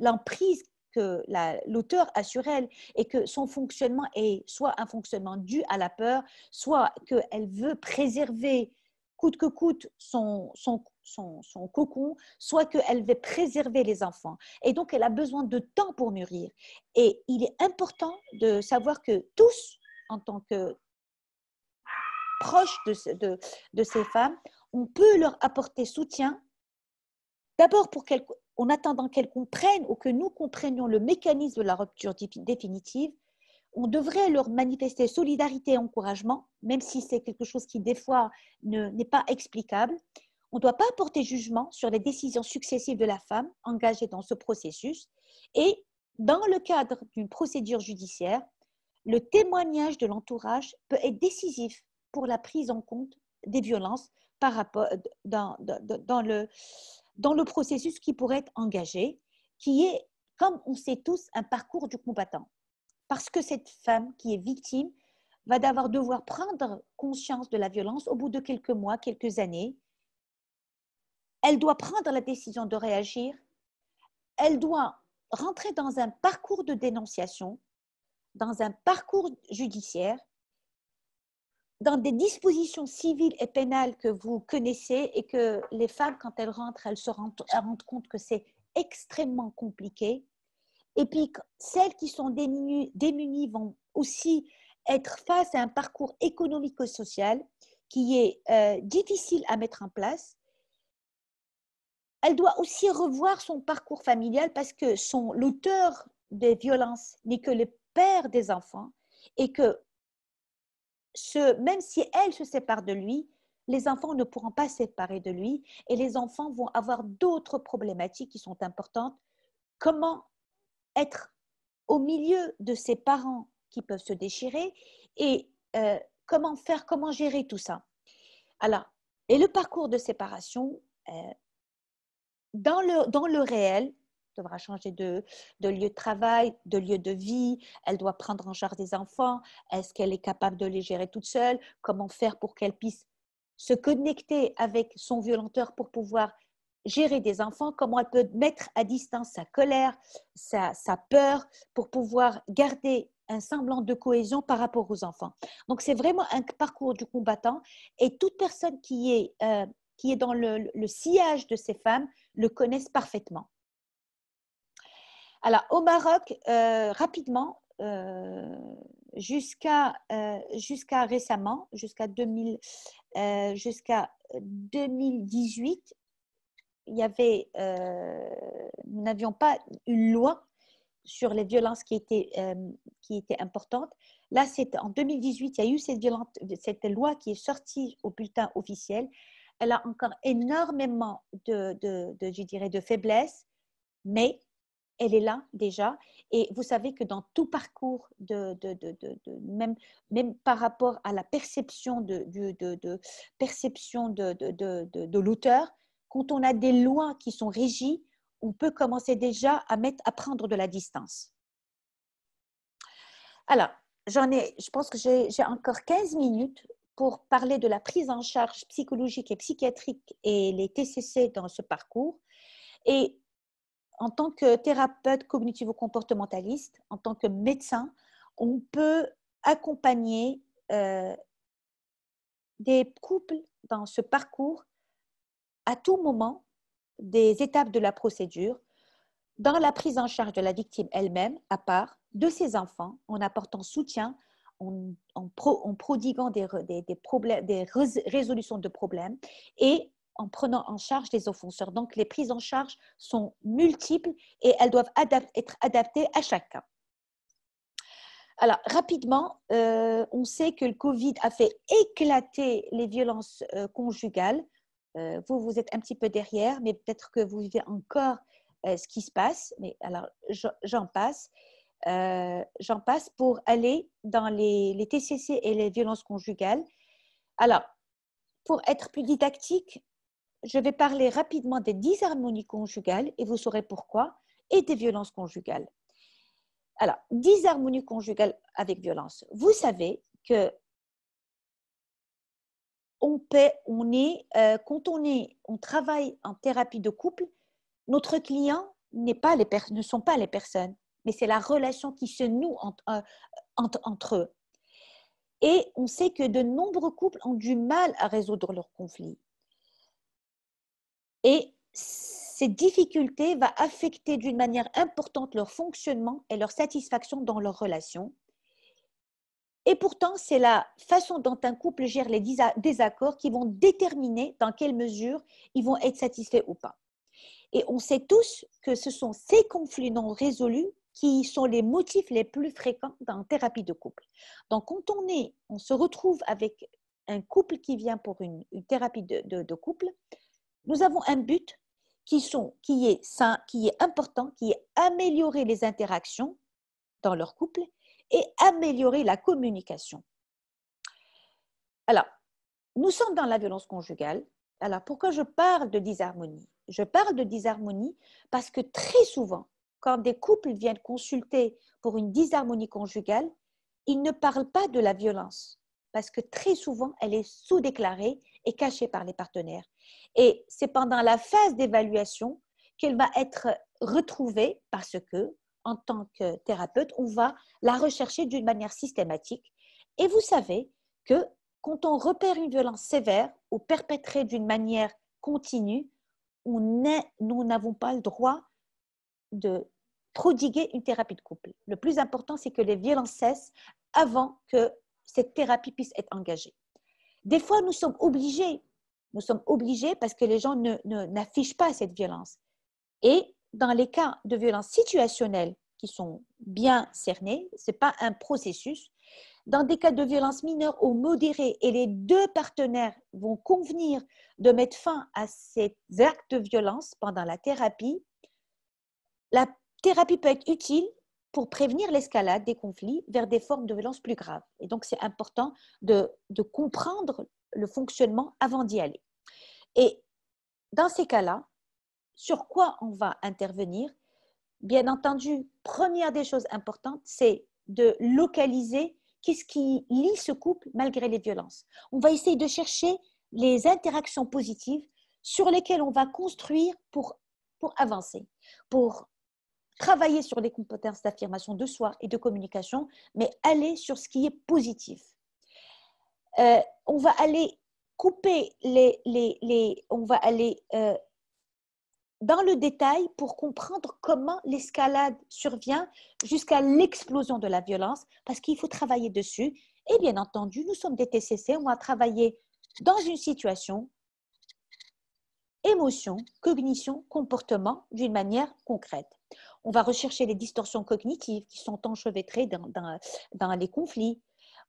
l'emprise que l'auteur a sur elle et que son fonctionnement est soit un fonctionnement dû à la peur, soit qu'elle veut préserver coûte que coûte son cocon, soit qu'elle veut préserver les enfants. Et donc, elle a besoin de temps pour mûrir. Et il est important de savoir que tous, en tant que proches de ces femmes, on peut leur apporter soutien, d'abord en attendant qu'elles comprennent ou que nous comprenions le mécanisme de la rupture définitive. On devrait leur manifester solidarité et encouragement, même si c'est quelque chose qui, des fois, n'est pas explicable. On ne doit pas porter jugement sur les décisions successives de la femme engagée dans ce processus. Et dans le cadre d'une procédure judiciaire, le témoignage de l'entourage peut être décisif pour la prise en compte des violences par rapport dans le processus qui pourrait être engagé, qui est, comme on sait tous, un parcours du combattant. Parce que cette femme qui est victime va devoir prendre conscience de la violence au bout de quelques mois, quelques années. Elle doit prendre la décision de réagir. Elle doit rentrer dans un parcours de dénonciation, dans un parcours judiciaire, dans des dispositions civiles et pénales que vous connaissez et que les femmes, quand elles rentrent, elles se rendent compte que c'est extrêmement compliqué. Et puis, celles qui sont démunies vont aussi être face à un parcours économico-social qui est difficile à mettre en place. elle doit aussi revoir son parcours familial parce que l'auteur des violences n'est que le père des enfants et que même si elle se sépare de lui, les enfants ne pourront pas se séparer de lui et les enfants vont avoir d'autres problématiques qui sont importantes. Comment être au milieu de ses parents qui peuvent se déchirer et comment gérer tout ça. Alors, et le parcours de séparation, dans le réel, devra changer de lieu de travail, de lieu de vie, elle doit prendre en charge des enfants, est-ce qu'elle est capable de les gérer toute seule, comment faire pour qu'elle puisse se connecter avec son violenteur pour pouvoir gérer des enfants, comment elle peut mettre à distance sa colère, sa peur pour pouvoir garder un semblant de cohésion par rapport aux enfants. Donc, c'est vraiment un parcours du combattant et toute personne qui est dans le sillage de ces femmes le connaissent parfaitement. Alors, au Maroc, rapidement, jusqu'à récemment, jusqu'à 2018, nous n'avions pas une loi sur les violences qui était importante. Là, en 2018, il y a eu cette loi qui est sortie au bulletin officiel. Elle a encore énormément je dirais, de faiblesses, mais elle est là déjà. Et vous savez que dans tout parcours, même par rapport à la perception de l'auteur, quand on a des lois qui sont régies, on peut commencer déjà à prendre de la distance. Alors, je pense que j'ai encore 15 minutes pour parler de la prise en charge psychologique et psychiatrique et les TCC dans ce parcours. Et en tant que thérapeute cognitivo-comportementaliste, en tant que médecin, on peut accompagner des couples dans ce parcours à tout moment des étapes de la procédure, dans la prise en charge de la victime elle-même, à part, de ses enfants, en apportant soutien, en prodiguant des résolutions de problèmes et en prenant en charge les offenseurs. Donc, les prises en charge sont multiples et elles doivent être adaptées à chacun. Alors, rapidement, on sait que le Covid a fait éclater les violences conjugales. Vous êtes un petit peu derrière, mais peut-être que vous vivez encore ce qui se passe. Mais alors, j'en passe. J'en passe pour aller dans les TCC et les violences conjugales. Alors, pour être plus didactique, je vais parler rapidement des disharmonies conjugales et vous saurez pourquoi, et des violences conjugales. Alors, disharmonie conjugale avec violence. Vous savez que quand on travaille en thérapie de couple, notre client ne sont pas les personnes, mais c'est la relation qui se noue entre eux. Et on sait que de nombreux couples ont du mal à résoudre leurs conflits. Et ces difficultés vont affecter d'une manière importante leur fonctionnement et leur satisfaction dans leur relation. Et pourtant, c'est la façon dont un couple gère les désaccords qui vont déterminer dans quelle mesure ils vont être satisfaits ou pas. Et on sait tous que ce sont ces conflits non résolus qui sont les motifs les plus fréquents dans la thérapie de couple. Donc, quand on se retrouve avec un couple qui vient pour une thérapie de couple, nous avons un but qui est sain, qui est important, qui est améliorer les interactions dans leur couple et améliorer la communication. Alors, nous sommes dans la violence conjugale. Alors, pourquoi je parle de disharmonie? Je parle de disharmonie parce que très souvent, quand des couples viennent consulter pour une disharmonie conjugale, ils ne parlent pas de la violence parce que très souvent, elle est sous-déclarée et cachée par les partenaires. Et c'est pendant la phase d'évaluation qu'elle va être retrouvée parce que, en tant que thérapeute, on va la rechercher d'une manière systématique. Et vous savez que quand on repère une violence sévère ou perpétrée d'une manière continue, nous n'avons pas le droit de prodiguer une thérapie de couple. Le plus important, c'est que les violences cessent avant que cette thérapie puisse être engagée. Des fois, nous sommes obligés Nous sommes obligés parce que les gens n'affichent pas cette violence. Et dans les cas de violence situationnelle qui sont bien cernés, ce n'est pas un processus. Dans des cas de violence mineure ou modérée et les deux partenaires vont convenir de mettre fin à ces actes de violence pendant la thérapie peut être utile pour prévenir l'escalade des conflits vers des formes de violence plus graves. Et donc, c'est important de comprendre le fonctionnement avant d'y aller. Et dans ces cas-là, sur quoi on va intervenir? Bien entendu, première des choses importantes, c'est de localiser qu'est-ce qui lie ce couple malgré les violences. On va essayer de chercher les interactions positives sur lesquelles on va construire pour avancer, pour travailler sur les compétences d'affirmation de soi et de communication, mais aller sur ce qui est positif. On va aller couper on va aller dans le détail pour comprendre comment l'escalade survient jusqu'à l'explosion de la violence, parce qu'il faut travailler dessus. Et bien entendu, nous sommes des TCC, on va travailler dans une situation, émotion, cognition, comportement d'une manière concrète. On va rechercher les distorsions cognitives qui sont enchevêtrées dans les conflits.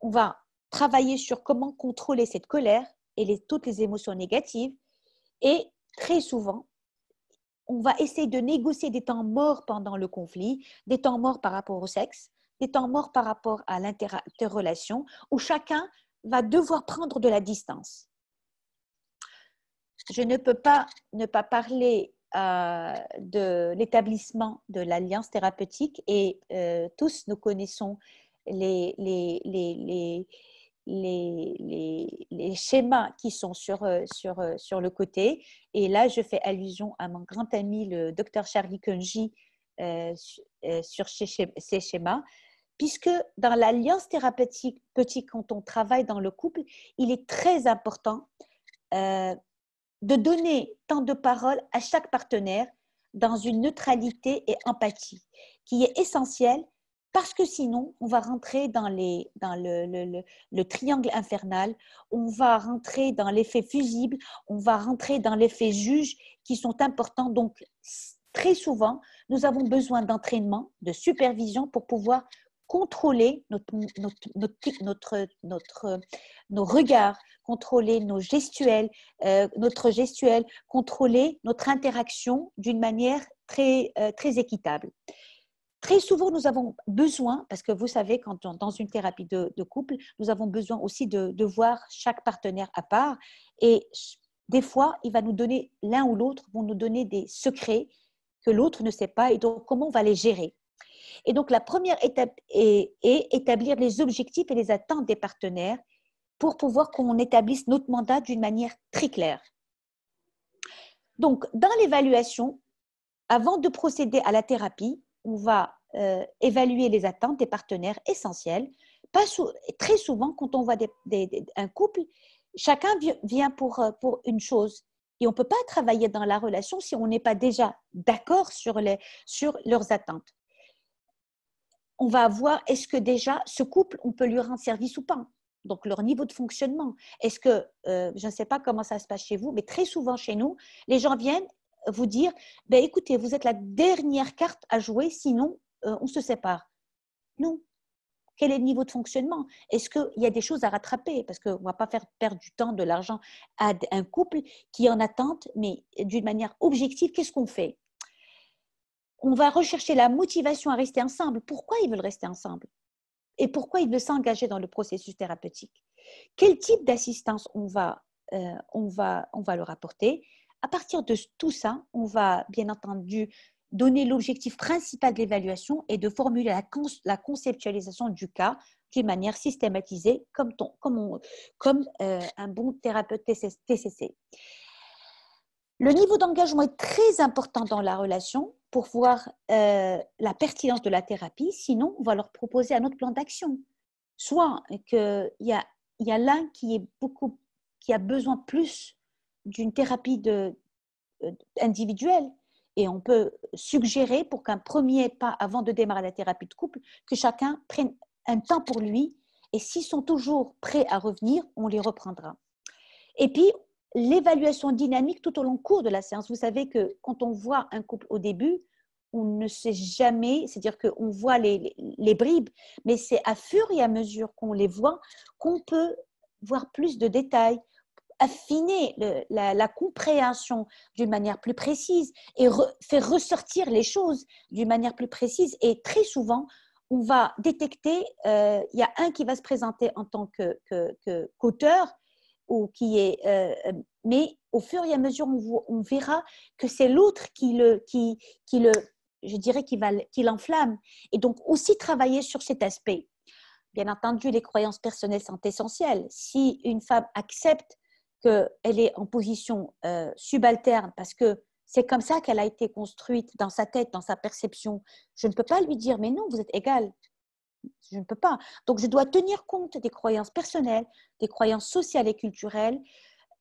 On va travailler sur comment contrôler cette colère et toutes les émotions négatives. Et très souvent, on va essayer de négocier des temps morts pendant le conflit, des temps morts par rapport au sexe, des temps morts par rapport à l'interrelation, où chacun va devoir prendre de la distance. Je ne peux pas ne pas parler de l'établissement de l'Alliance thérapeutique et tous nous connaissons les schémas qui sont sur le côté. Et là, je fais allusion à mon grand ami, le Dr Charlie Kunji, sur ces schémas, puisque dans l'Alliance thérapeutique, quand on travaille dans le couple, il est très important de donner temps de parole à chaque partenaire dans une neutralité et empathie, qui est essentielle. Parce que sinon, on va rentrer dans le triangle infernal, on va rentrer dans l'effet fusible, on va rentrer dans l'effet juge qui sont importants. Donc, très souvent, nous avons besoin d'entraînement, de supervision pour pouvoir contrôler nos regards, contrôler nos gestuels, contrôler notre interaction d'une manière très équitable. Très souvent, nous avons besoin, parce que vous savez, dans une thérapie de couple, nous avons besoin aussi de voir chaque partenaire à part. Et des fois, il va nous donner, l'un ou l'autre vont nous donner des secrets que l'autre ne sait pas. Et donc, comment on va les gérer? Et donc, la première étape est établir les objectifs et les attentes des partenaires pour pouvoir qu'on établisse notre mandat d'une manière très claire. Donc, dans l'évaluation, avant de procéder à la thérapie, on va évaluer les attentes des partenaires essentiels. Très souvent, quand on voit un couple, chacun vient pour une chose. Et on ne peut pas travailler dans la relation si on n'est pas déjà d'accord sur leurs attentes. On va voir, est-ce que déjà, ce couple, on peut lui rendre service ou pas? Donc, leur niveau de fonctionnement. Est-ce que, je ne sais pas comment ça se passe chez vous, mais très souvent chez nous, les gens viennent vous dire, ben, écoutez, vous êtes la dernière carte à jouer, sinon on se sépare. Non. Quel est le niveau de fonctionnement? Est-ce qu'il y a des choses à rattraper? Parce qu'on ne va pas faire perdre du temps, de l'argent à un couple qui est en attente, mais d'une manière objective, qu'est-ce qu'on fait? On va rechercher la motivation à rester ensemble. Pourquoi ils veulent rester ensemble? Et pourquoi ils veulent s'engager dans le processus thérapeutique? Quel type d'assistance on va leur apporter? À partir de tout ça, on va bien entendu donner l'objectif principal de l'évaluation et de formuler la conceptualisation du cas d'une manière systématisée comme un bon thérapeute TCC. Le niveau d'engagement est très important dans la relation pour voir la pertinence de la thérapie. Sinon, on va leur proposer un autre plan d'action. Soit qu'il y a l'un qui a besoin plus d'une thérapie individuelle. Et on peut suggérer pour qu'un premier pas avant de démarrer la thérapie de couple, que chacun prenne un temps pour lui. Et s'ils sont toujours prêts à revenir, on les reprendra. Et puis, l'évaluation dynamique tout au long cours de la séance. Vous savez que quand on voit un couple au début, on ne sait jamais, c'est-à-dire qu'on voit les bribes, mais c'est à fur et à mesure qu'on les voit qu'on peut voir plus de détails, affiner la compréhension d'une manière plus précise et faire ressortir les choses d'une manière plus précise. Et très souvent, on va détecter, il y a un qui va se présenter en tant qu'auteur, ou qui est, mais au fur et à mesure, on verra que c'est l'autre qui je dirais, qui l'enflamme. Et donc, aussi travailler sur cet aspect. Bien entendu, les croyances personnelles sont essentielles. Si une femme accepte qu'elle est en position subalterne parce que c'est comme ça qu'elle a été construite dans sa tête, dans sa perception, je ne peux pas lui dire, mais non, vous êtes égale. Je ne peux pas. Donc, je dois tenir compte des croyances personnelles, des croyances sociales et culturelles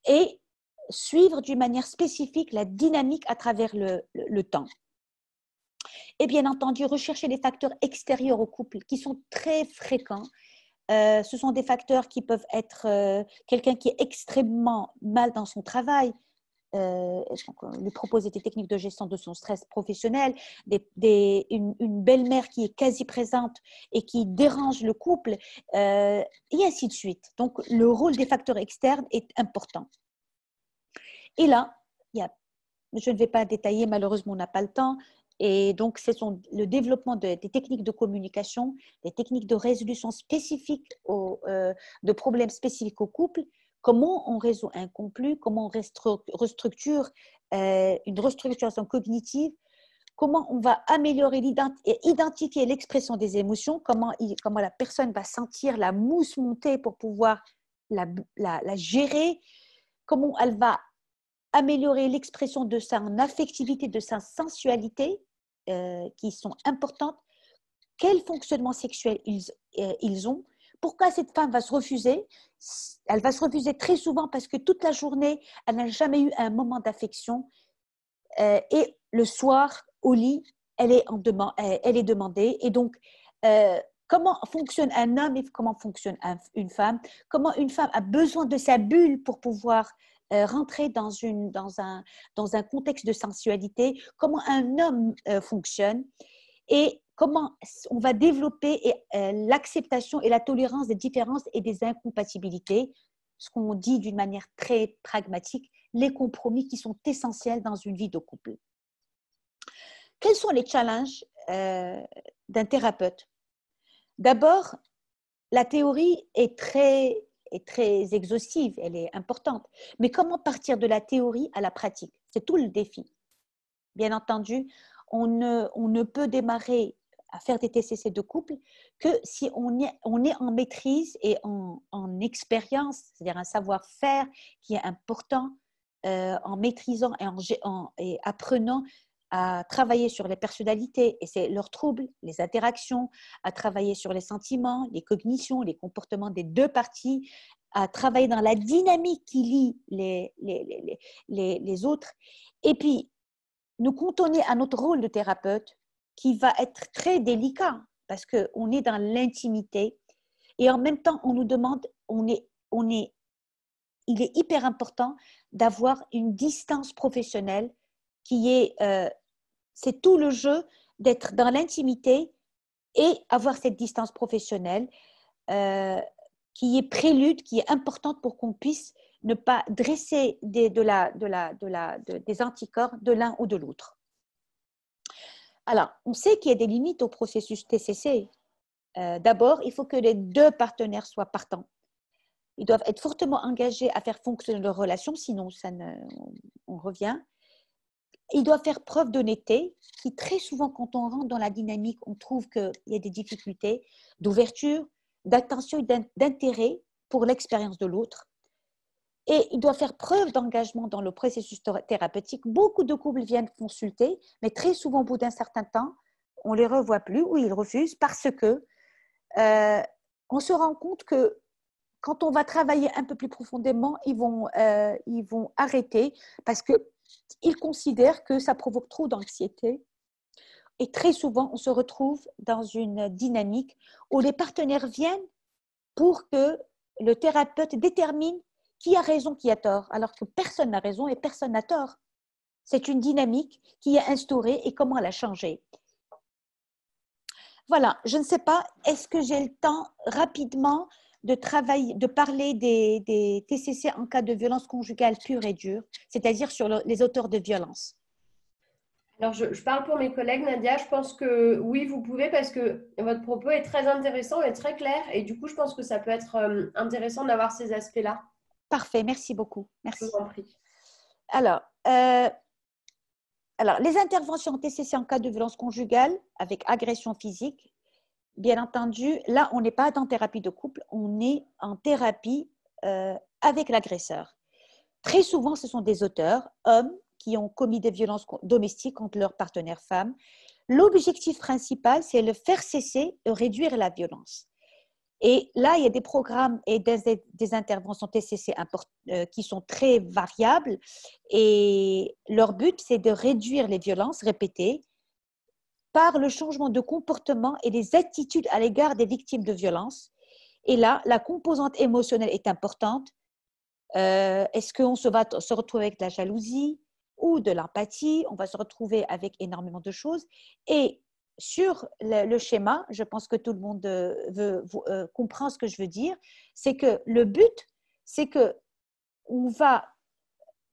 et suivre d'une manière spécifique la dynamique à travers le temps. Et bien entendu, rechercher les facteurs extérieurs au couple qui sont très fréquents. Ce sont des facteurs qui peuvent être quelqu'un qui est extrêmement mal dans son travail, lui proposer des techniques de gestion de son stress professionnel, une belle-mère qui est quasi présente et qui dérange le couple, et ainsi de suite. Donc, le rôle des facteurs externes est important. Et là, je ne vais pas détailler, malheureusement, on n'a pas le temps. Et donc, ce sont le développement des techniques de communication, des techniques de résolution spécifiques de problèmes spécifiques au couple. Comment on résout un conflit, comment on restructure une restructuration cognitive, comment on va améliorer et identifier l'expression des émotions, comment la personne va sentir la mousse monter pour pouvoir la gérer, comment elle va améliorer l'expression de sa affectivité, de sa sensualité, qui sont importantes, quel fonctionnement sexuel ils ont, pourquoi cette femme va se refuser. Elle va se refuser très souvent parce que toute la journée, elle n'a jamais eu un moment d'affection, et le soir, au lit, elle est demandée. Et donc, comment fonctionne un homme et comment fonctionne une femme, comment une femme a besoin de sa bulle pour pouvoir rentrer dans un contexte de sensualité, comment un homme fonctionne et comment on va développer l'acceptation et la tolérance des différences et des incompatibilités, ce qu'on dit d'une manière très pragmatique, les compromis qui sont essentiels dans une vie de couple. Quels sont les challenges d'un thérapeute? D'abord, la théorie est très exhaustive, elle est importante. Mais comment partir de la théorie à la pratique? C'est tout le défi. Bien entendu, on ne peut démarrer à faire des TCC de couple que si on est en maîtrise et en expérience, c'est-à-dire un savoir-faire qui est important, en maîtrisant et apprenant à travailler sur les personnalités et c'est leurs troubles, les interactions, à travailler sur les sentiments, les cognitions, les comportements des deux parties, à travailler dans la dynamique qui lie les autres. Et puis, nous cantonner à notre rôle de thérapeute qui va être très délicat parce qu'on est dans l'intimité et en même temps, on nous demande, il est hyper important d'avoir une distance professionnelle qui est, c'est tout le jeu d'être dans l'intimité et avoir cette distance professionnelle qui est prélude, qui est importante pour qu'on puisse ne pas dresser des anticorps de l'un ou de l'autre. Alors, on sait qu'il y a des limites au processus TCC. D'abord, il faut que les deux partenaires soient partants. Ils doivent être fortement engagés à faire fonctionner leur relation, sinon on revient. Ils doivent faire preuve d'honnêteté, qui très souvent, quand on rentre dans la dynamique, on trouve qu'il y a des difficultés d'ouverture, d'attention et d'intérêt pour l'expérience de l'autre. Et il doit faire preuve d'engagement dans le processus thérapeutique. Beaucoup de couples viennent consulter, mais très souvent, au bout d'un certain temps, on ne les revoit plus ou ils refusent parce que on se rend compte que quand on va travailler un peu plus profondément, ils vont arrêter parce qu'ils considèrent que ça provoque trop d'anxiété. Et très souvent, on se retrouve dans une dynamique où les partenaires viennent pour que le thérapeute détermine qui a raison, qui a tort, alors que personne n'a raison et personne n'a tort. C'est une dynamique qui est instaurée et comment la changer. Voilà, je ne sais pas, est-ce que j'ai le temps rapidement de parler des TCC en cas de violence conjugale pure et dure, c'est-à-dire sur les auteurs de violence? Alors, je parle pour mes collègues, Nadia. Je pense que oui, vous pouvez parce que votre propos est très intéressant et très clair. Et du coup, je pense que ça peut être intéressant d'avoir ces aspects-là. Parfait, merci beaucoup. Je Merci. vous en prie. Alors, les interventions TCC en cas de violence conjugale avec agression physique, bien entendu, là, on n'est pas en thérapie de couple, on est en thérapie avec l'agresseur. Très souvent, ce sont des auteurs, hommes, qui ont commis des violences domestiques contre leur partenaire femme. L'objectif principal, c'est le faire cesser et réduire la violence. Et là, il y a des programmes et des interventions TCC qui sont très variables. Et leur but, c'est de réduire les violences répétées par le changement de comportement et des attitudes à l'égard des victimes de violences. Et là, la composante émotionnelle est importante. Est-ce qu'on va se retrouver avec de la jalousie ou de l'empathie? On va se retrouver avec énormément de choses. Et sur le schéma, je pense que tout le monde comprend ce que je veux dire, c'est que le but, c'est que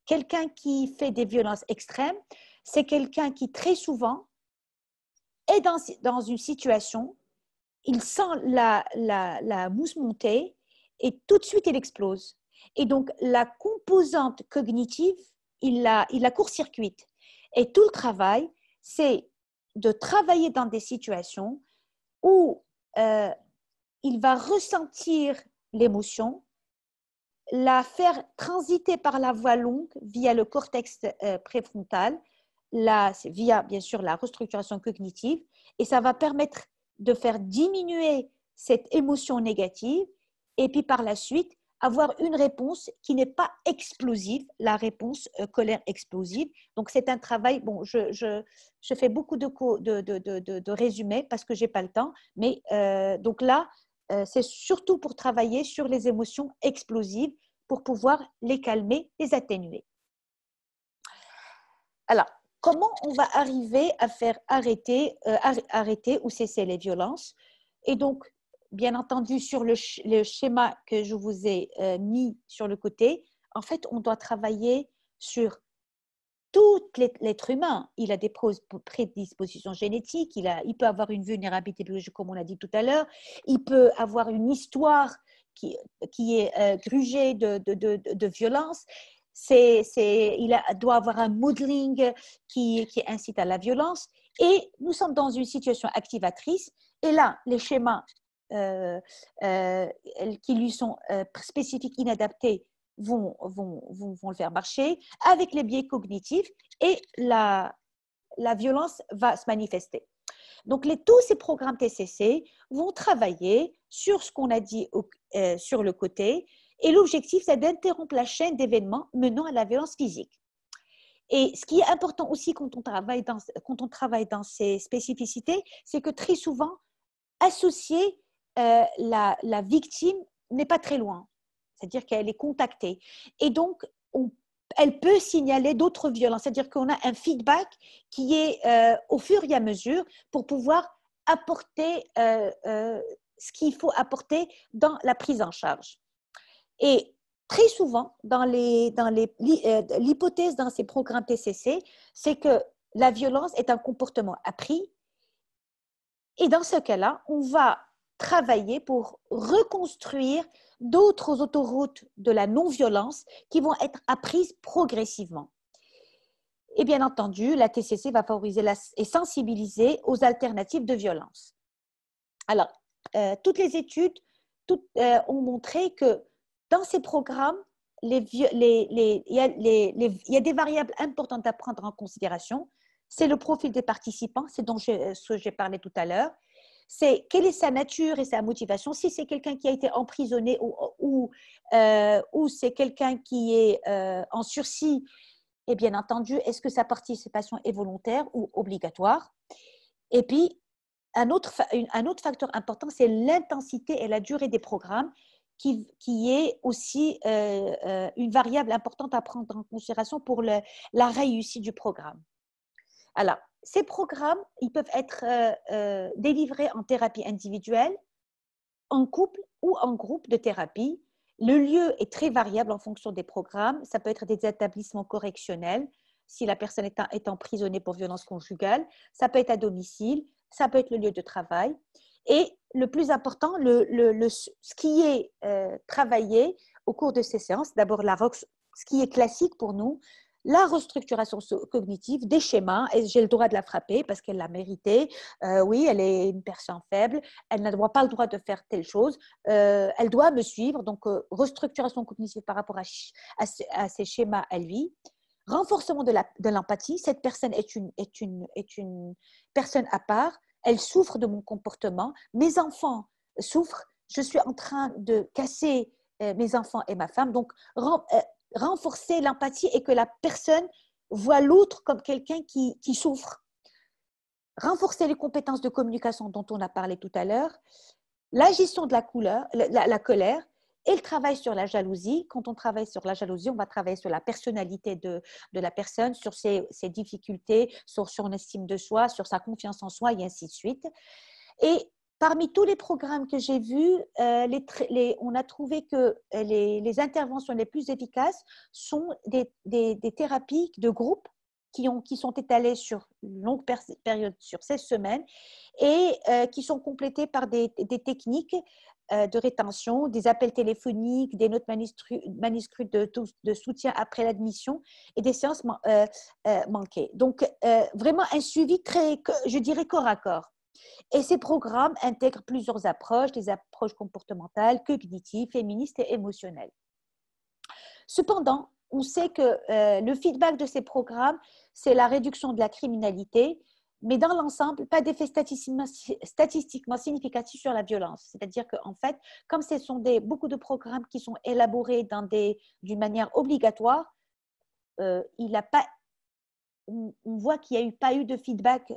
quelqu'un qui fait des violences extrêmes, c'est quelqu'un qui très souvent est dans une situation, il sent la mousse monter et tout de suite il explose. Et donc, la composante cognitive, il la court-circuite. Et tout le travail, c'est de travailler dans des situations où il va ressentir l'émotion, la faire transiter par la voie longue via le cortex préfrontal, via bien sûr la restructuration cognitive, et ça va permettre de faire diminuer cette émotion négative et puis par la suite avoir une réponse qui n'est pas explosive, la réponse colère explosive. Donc, c'est un travail, bon, je fais beaucoup de résumés parce que je n'ai pas le temps, mais donc là, c'est surtout pour travailler sur les émotions explosives pour pouvoir les calmer, les atténuer. Alors, comment on va arriver à faire arrêter ou cesser les violences? Et donc, bien entendu, sur le schéma que je vous ai mis sur le côté, en fait, on doit travailler sur tout l'être humain. Il a des prédispositions génétiques, il peut avoir une vulnérabilité biologique, comme on l'a dit tout à l'heure, il peut avoir une histoire qui est grugée de violence. Il doit avoir un modeling qui incite à la violence. Et nous sommes dans une situation activatrice. Et là, les schémas qui lui sont spécifiques, inadaptés, vont le faire marcher avec les biais cognitifs et la violence va se manifester. Donc, tous ces programmes TCC vont travailler sur ce qu'on a dit sur le côté et l'objectif, c'est d'interrompre la chaîne d'événements menant à la violence physique. Et ce qui est important aussi quand on travaille dans ces spécificités, c'est que très souvent, associer la victime n'est pas très loin. C'est-à-dire qu'elle est contactée. Et donc, elle peut signaler d'autres violences. C'est-à-dire qu'on a un feedback qui est au fur et à mesure pour pouvoir apporter ce qu'il faut apporter dans la prise en charge. Et très souvent, dans l'hypothèse dans ces programmes TCC, c'est que la violence est un comportement appris. Et dans ce cas-là, on va travailler pour reconstruire d'autres autoroutes de la non-violence qui vont être apprises progressivement. Et bien entendu, la TCC va favoriser et sensibiliser aux alternatives de violence. Alors, toutes les études ont montré que dans ces programmes, il y a des variables importantes à prendre en considération. C'est le profil des participants, c'est ce que j'ai parlé tout à l'heure. C'est quelle est sa nature et sa motivation. Si c'est quelqu'un qui a été emprisonné ou c'est quelqu'un qui est en sursis, et bien entendu, est-ce que sa participation est volontaire ou obligatoire? Et puis, un autre facteur important, c'est l'intensité et la durée des programmes qui est aussi une variable importante à prendre en considération pour la réussite du programme. Alors, ces programmes, ils peuvent être délivrés en thérapie individuelle, en couple ou en groupe de thérapie. Le lieu est très variable en fonction des programmes. Ça peut être des établissements correctionnels, si la personne est emprisonnée pour violence conjugale. Ça peut être à domicile, ça peut être le lieu de travail. Et le plus important, ce qui est travaillé au cours de ces séances, d'abord ce qui est classique pour nous, la restructuration cognitive des schémas, et j'ai le droit de la frapper parce qu'elle l'a mérité. Oui, elle est une personne faible, elle n'a pas le droit de faire telle chose, elle doit me suivre. Donc, restructuration cognitive par rapport à ses schémas à lui. Renforcement de l'empathie. Cette personne est une personne à part. Elle souffre de mon comportement. Mes enfants souffrent. Je suis en train de casser mes enfants et ma femme. Donc, renforcer l'empathie et que la personne voit l'autre comme quelqu'un qui souffre. Renforcer les compétences de communication dont on a parlé tout à l'heure. La gestion de la colère et le travail sur la jalousie. Quand on travaille sur la jalousie, on va travailler sur la personnalité de la personne, sur ses difficultés, sur son estime de soi, sur sa confiance en soi et ainsi de suite. Et parmi tous les programmes que j'ai vus, on a trouvé que les interventions les plus efficaces sont des thérapies de groupe qui sont étalées sur une longue période, sur 16 semaines, et qui sont complétées par des techniques de rétention, des appels téléphoniques, des notes manuscrites de soutien après l'admission et des séances manquées. Donc, vraiment un suivi très, je dirais, corps à corps. Et ces programmes intègrent plusieurs approches, des approches comportementales, cognitives, féministes et émotionnelles. Cependant, on sait que le feedback de ces programmes, c'est la réduction de la criminalité, mais dans l'ensemble, pas d'effet statistiquement significatif sur la violence. C'est-à-dire qu'en fait, comme ce sont beaucoup de programmes qui sont élaborés d'une manière obligatoire, on voit qu'il n'y a pas eu de feedback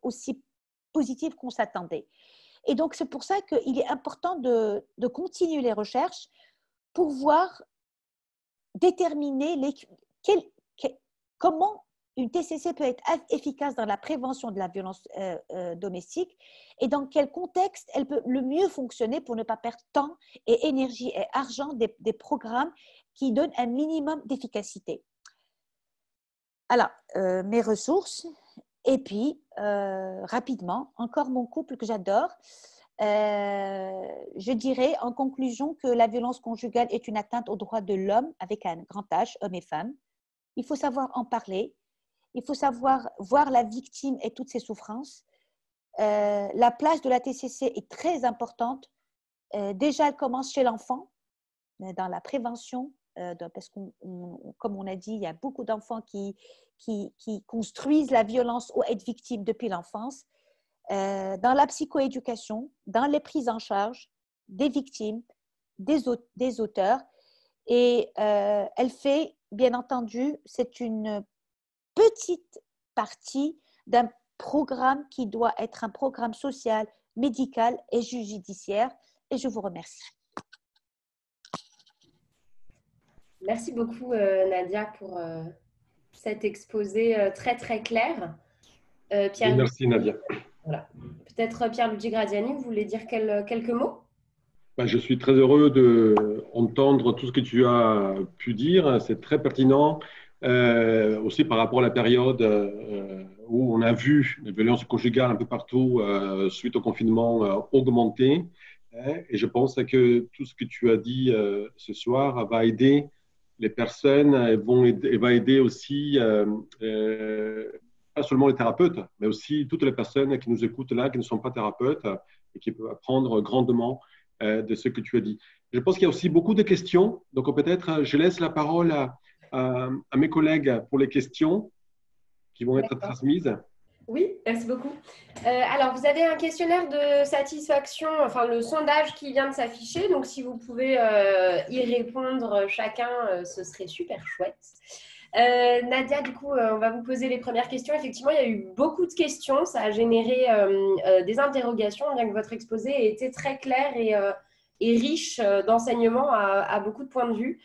aussi positif qu'on s'attendait. Et donc, c'est pour ça qu'il est important de continuer les recherches pour voir déterminer comment une TCC peut être efficace dans la prévention de la violence domestique et dans quel contexte elle peut le mieux fonctionner pour ne pas perdre temps et énergie et argent des programmes qui donnent un minimum d'efficacité. Alors, mes ressources, et puis, rapidement, encore mon couple que j'adore. Je dirais en conclusion que la violence conjugale est une atteinte aux droits de l'homme avec un grand H, hommes et femmes. Il faut savoir en parler. Il faut savoir voir la victime et toutes ses souffrances. La place de la TCC est très importante. Déjà, elle commence chez l'enfant, dans la prévention, parce que, comme on a dit, il y a beaucoup d'enfants qui construisent la violence ou être victimes depuis l'enfance. Dans la psychoéducation, dans les prises en charge des victimes, des auteurs. Et elle fait, bien entendu, c'est une petite partie d'un programme qui doit être un programme social, médical et judiciaire. Et je vous remercie. Merci beaucoup, Nadia, pour cet exposé très, très clair. Pierre, merci, Nadia. Voilà. Peut-être Pierluigi Gradiani, vous voulez dire quelques mots? Je suis très heureux d'entendre tout ce que tu as pu dire. C'est très pertinent. Aussi par rapport à la période où on a vu les violences conjugales un peu partout suite au confinement augmenter. Et je pense que tout ce que tu as dit ce soir va aider les personnes et va aider aussi pas seulement les thérapeutes, mais aussi toutes les personnes qui nous écoutent là, qui ne sont pas thérapeutes et qui peuvent apprendre grandement de ce que tu as dit. Je pense qu'il y a aussi beaucoup de questions. Donc peut-être je laisse la parole à mes collègues pour les questions qui vont être transmises. Oui, merci beaucoup. Alors, vous avez un questionnaire de satisfaction, enfin le sondage qui vient de s'afficher. Donc, si vous pouvez y répondre chacun, ce serait super chouette. Nadia, du coup, on va vous poser les premières questions. Effectivement, il y a eu beaucoup de questions. Ça a généré des interrogations, bien que votre exposé ait été très clair et riche d'enseignements à beaucoup de points de vue.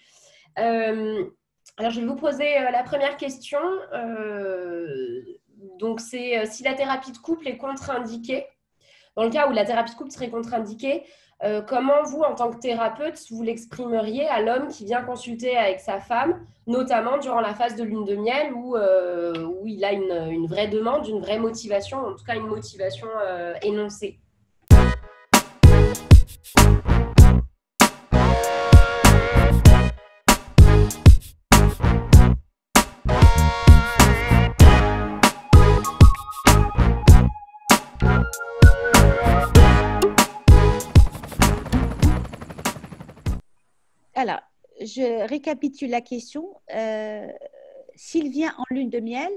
Alors, je vais vous poser la première question. Donc, c'est si la thérapie de couple est contre-indiquée. Dans le cas où la thérapie de couple serait contre-indiquée, comment vous, en tant que thérapeute, vous l'exprimeriez à l'homme qui vient consulter avec sa femme, notamment durant la phase de lune de miel où il a une vraie demande, une vraie motivation, en tout cas une motivation énoncée? Alors, je récapitule la question. S'il vient en lune de miel,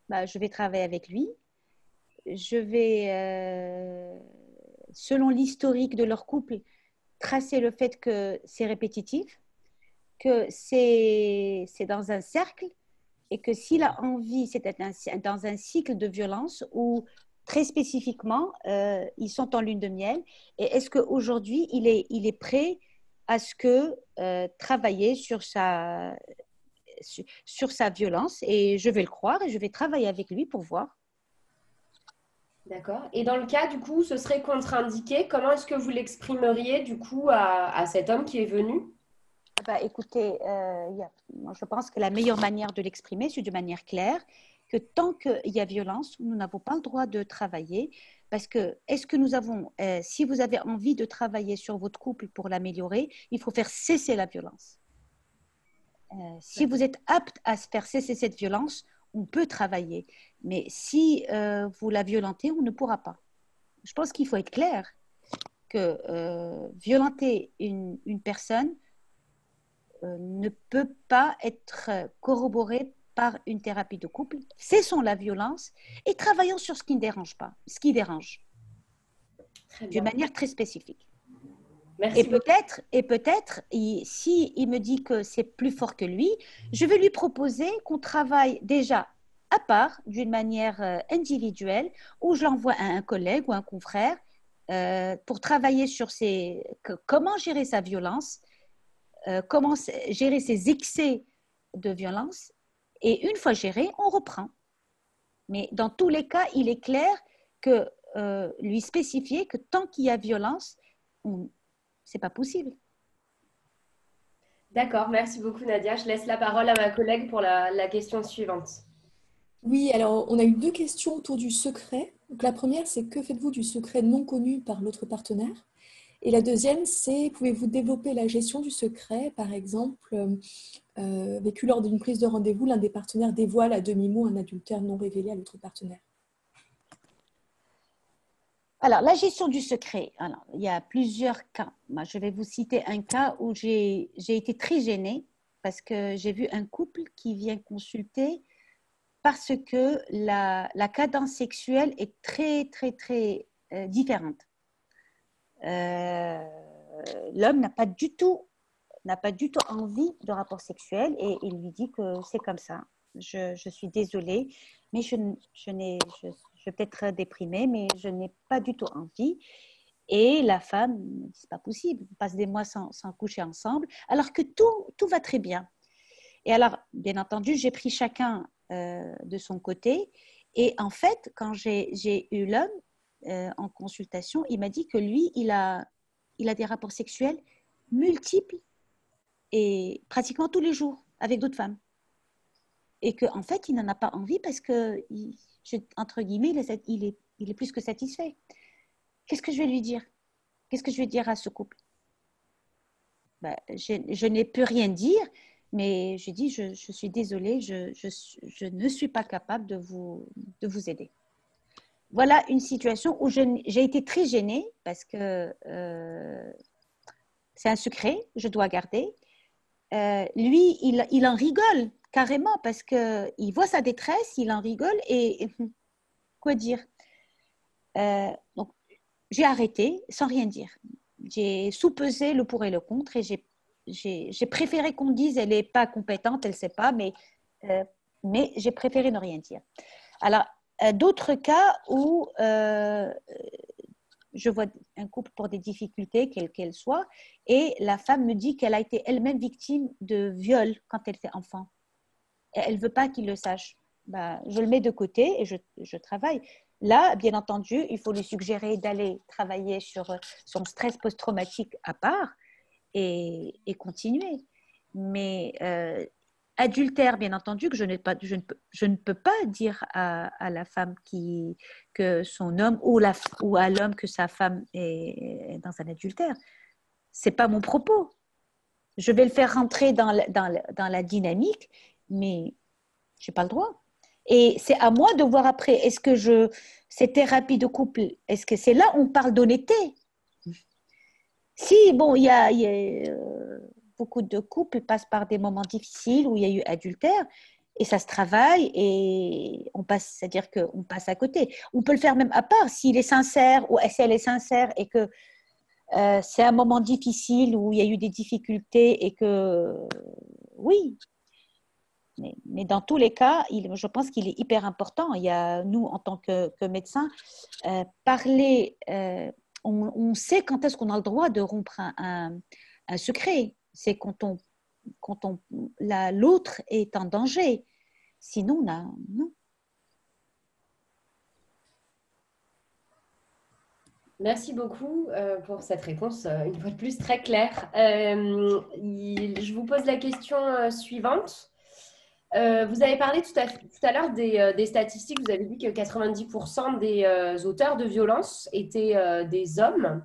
bah, je vais travailler avec lui. Je vais, selon l'historique de leur couple, tracer le fait que c'est répétitif, que c'est dans un cercle et que s'il a envie, c'est dans un cycle de violence où très spécifiquement, ils sont en lune de miel. Et est-ce qu'aujourd'hui, il est prêt à ce que travailler sur sa violence? Et je vais le croire et je vais travailler avec lui pour voir. D'accord. Et dans le cas, du coup, ce serait contre-indiqué. Comment est-ce que vous l'exprimeriez, du coup, à cet homme qui est venu? Bah, écoutez, moi, je pense que la meilleure manière de l'exprimer, c'est de manière claire, que tant qu'il y a violence, nous n'avons pas le droit de travailler. Parce que, est-ce que nous avons, si vous avez envie de travailler sur votre couple pour l'améliorer, il faut faire cesser la violence. Si vous êtes apte à faire cesser cette violence, on peut travailler. Mais si vous la violentez, on ne pourra pas. Je pense qu'il faut être clair que violenter une personne ne peut pas être corroboré par une thérapie de couple. Cessons la violence et travaillons sur ce qui ne dérange pas, ce qui dérange, d'une manière très spécifique. Merci Et peut-être, si il me dit que c'est plus fort que lui, je vais lui proposer qu'on travaille déjà à part, d'une manière individuelle, ou je l'envoie à un collègue ou un confrère pour travailler sur comment gérer sa violence, comment gérer ses excès de violence. Et une fois géré, on reprend. Mais dans tous les cas, il est clair que lui spécifier que tant qu'il y a violence, c'est pas possible. D'accord, merci beaucoup Nadia. Je laisse la parole à ma collègue pour la question suivante. Oui, alors on a eu 2 questions autour du secret. Donc, la première, c'est que faites-vous du secret non connu par l'autre partenaire? Et la deuxième, c'est pouvez-vous développer la gestion du secret? Par exemple, vécu lors d'une prise de rendez-vous, l'un des partenaires dévoile à demi-mot un adultère non révélé à l'autre partenaire. Alors, la gestion du secret, alors, il y a plusieurs cas. Moi, je vais vous citer un cas où j'ai été très gênée parce que j'ai vu un couple qui vient consulter parce que la cadence sexuelle est très, très, très différente. L'homme n'a pas du tout envie de rapport sexuel et il lui dit que c'est comme ça. Je suis désolée, mais je vais peut-être être déprimée, mais je n'ai pas du tout envie. Et la femme me dit, c'est pas possible, on passe des mois sans coucher ensemble, alors que tout va très bien. Et alors, bien entendu, j'ai pris chacun de son côté. Et en fait, quand j'ai eu l'homme en consultation, il m'a dit que lui, il a des rapports sexuels multiples et pratiquement tous les jours avec d'autres femmes. Et qu'en fait, il n'en a pas envie parce que, entre guillemets, il est plus que satisfait. Qu'est-ce que je vais lui dire? Qu'est-ce que je vais dire à ce couple? Ben, je n'ai pu rien dire, mais je dis, je suis désolée, je ne suis pas capable de vous aider. Voilà une situation où j'ai été très gênée parce que c'est un secret, je dois garder. Lui, il en rigole carrément parce qu'il voit sa détresse, il en rigole et quoi dire? Donc, j'ai arrêté sans rien dire. J'ai soupesé le pour et le contre et j'ai préféré qu'on dise elle n'est pas compétente, elle ne sait pas, mais j'ai préféré ne rien dire. Alors, d'autres cas où je vois un couple pour des difficultés, quelles qu'elles soient, et la femme me dit qu'elle a été elle-même victime de viol quand elle était enfant. Et elle ne veut pas qu'il le sache. Ben, je le mets de côté et je travaille. Là, bien entendu, il faut lui suggérer d'aller travailler sur son stress post-traumatique à part et continuer. Mais adultère, bien entendu, que je ne peux pas dire à la femme que son homme ou à l'homme que sa femme est dans un adultère. Ce n'est pas mon propos. Je vais le faire rentrer dans la dynamique, mais je n'ai pas le droit. Et c'est à moi de voir après, est-ce que ces thérapies de couple, est-ce que c'est là où on parle d'honnêteté? Si, bon, il y a beaucoup de couples passent par des moments difficiles où il y a eu adultère et ça se travaille et on passe, c'est-à-dire qu'on passe à côté. On peut le faire même à part s'il est sincère ou si elle est sincère et que c'est un moment difficile où il y a eu des difficultés et que oui. Mais dans tous les cas, je pense qu'il est hyper important. Il y a, nous, en tant que médecins, parler, on sait quand est-ce qu'on a le droit de rompre un secret. C'est quand l'autre est en danger. Sinon, non. Merci beaucoup pour cette réponse, une fois de plus, très claire. Je vous pose la question suivante. Vous avez parlé tout à l'heure des statistiques. Vous avez dit que 90% des auteurs de violences étaient des hommes.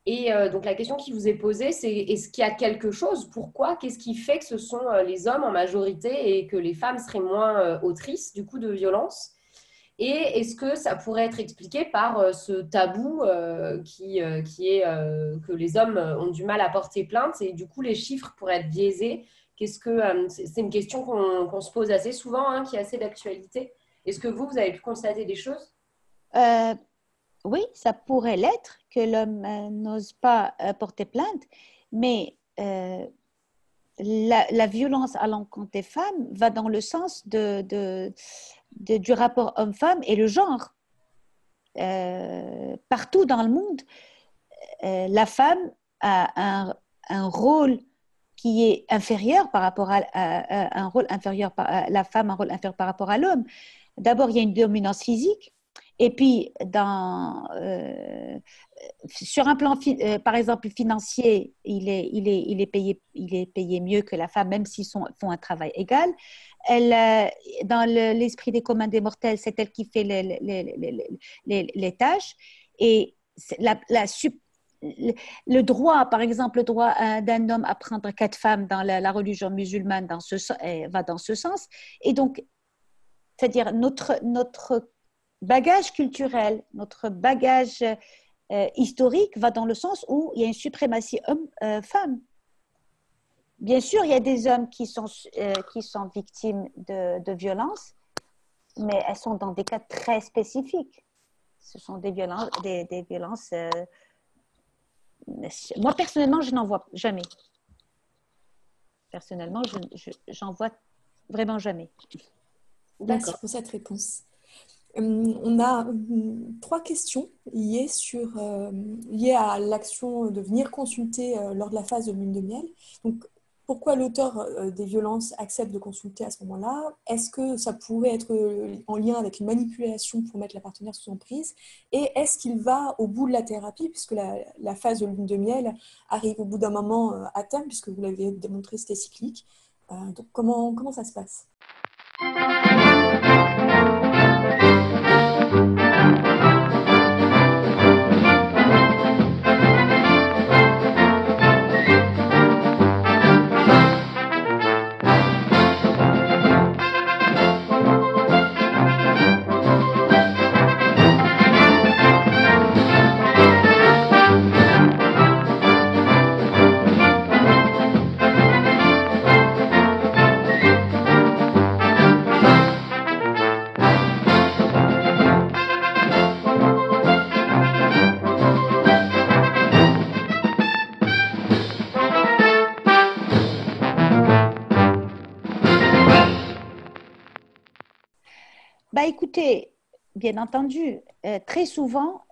Et donc, la question qui vous est posée, c'est est-ce qu'il y a quelque chose? Pourquoi? Qu'est-ce qui fait que ce sont les hommes en majorité et que les femmes seraient moins autrices du coup de violences? Et est-ce que ça pourrait être expliqué par ce tabou qui est que les hommes ont du mal à porter plainte et du coup les chiffres pourraient être biaisés? C'est une question qu'on se pose assez souvent, hein, qui est assez d'actualité. Est-ce que vous avez pu constater des choses? Oui, ça pourrait l'être que l'homme n'ose pas porter plainte, mais la violence à l'encontre des femmes va dans le sens du rapport homme-femme et le genre. Partout dans le monde, la femme a un rôle qui est inférieur par rapport à un rôle inférieur la femme, un rôle inférieur par rapport à l'homme. D'abord, il y a une dominance physique. Et puis, sur un plan, par exemple, financier, il est payé mieux que la femme, même s'ils font un travail égal. Dans l'esprit des communs des mortels, c'est elle qui fait les tâches. Et le droit, par exemple, le droit d'un homme à prendre 4 femmes dans la religion musulmane va dans ce sens. Et donc, c'est-à-dire notre bagage culturel, notre bagage historique va dans le sens où il y a une suprématie homme-femme. Bien sûr, il y a des hommes qui sont victimes de violences, mais elles sont dans des cas très spécifiques. Ce sont des violences. Moi, personnellement, je n'en vois jamais. Personnellement, j'en vois vraiment jamais. Merci pour cette réponse. On a 3 questions liées à l'action de venir consulter lors de la phase de lune de miel. Donc, pourquoi l'auteur des violences accepte de consulter à ce moment-là? Est-ce que ça pourrait être en lien avec une manipulation pour mettre la partenaire sous emprise? Et est-ce qu'il va au bout de la thérapie, puisque la phase de lune de miel arrive au bout d'un moment à terme, puisque vous l'avez démontré, c'était cyclique. Donc, comment ça se passe? Écoutez, bien entendu, très souvent,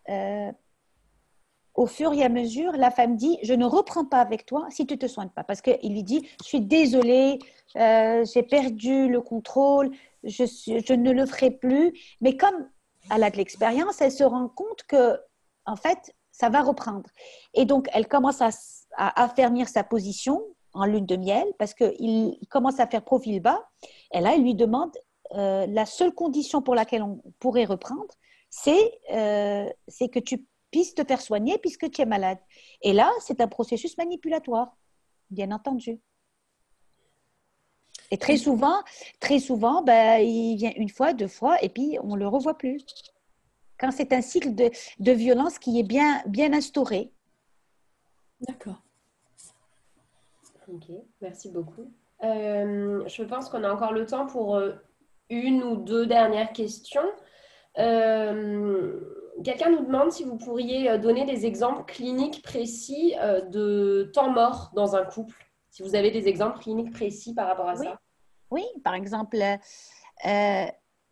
au fur et à mesure, la femme dit, je ne reprends pas avec toi si tu ne te soignes pas. Parce qu'il lui dit, je suis désolée, j'ai perdu le contrôle, je ne le ferai plus. Mais comme elle a de l'expérience, elle se rend compte que, en fait, ça va reprendre. Et donc, elle commence à affermir sa position en lune de miel parce qu'il commence à faire profil bas. Et là, elle lui demande, la seule condition pour laquelle on pourrait reprendre, c'est que tu puisses te faire soigner puisque tu es malade. Et là, c'est un processus manipulatoire, bien entendu. Et très souvent, ben, il vient une fois, deux fois, et puis on ne le revoit plus. Quand c'est un cycle de violence qui est bien instauré. D'accord. Ok, merci beaucoup. Je pense qu'on a encore le temps pour une ou deux dernières questions. Quelqu'un nous demande si vous pourriez donner des exemples cliniques précis de temps mort dans un couple. Si vous avez des exemples cliniques précis par rapport à ça. Oui, par exemple,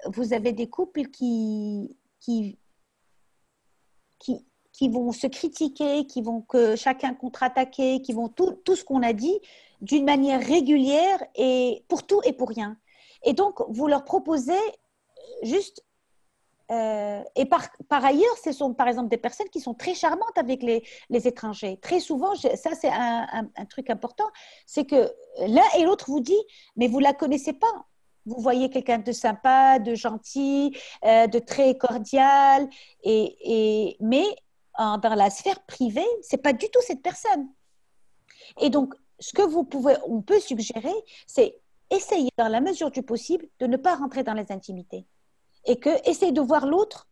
vous avez des couples qui vont se critiquer, qui vont que chacun contre-attaquer, qui vont tout ce qu'on a dit d'une manière régulière et pour tout et pour rien. Et donc, vous leur proposez juste... et par ailleurs, ce sont par exemple des personnes qui sont très charmantes avec les étrangers. Très souvent, ça c'est un truc important, c'est que l'un et l'autre vous dit, mais vous ne la connaissez pas. Vous voyez quelqu'un de sympa, de gentil, de très cordial, mais dans la sphère privée, ce n'est pas du tout cette personne. Et donc, ce que on peut suggérer, c'est essayer dans la mesure du possible de ne pas rentrer dans les intimités. Et essayez de voir l'autre,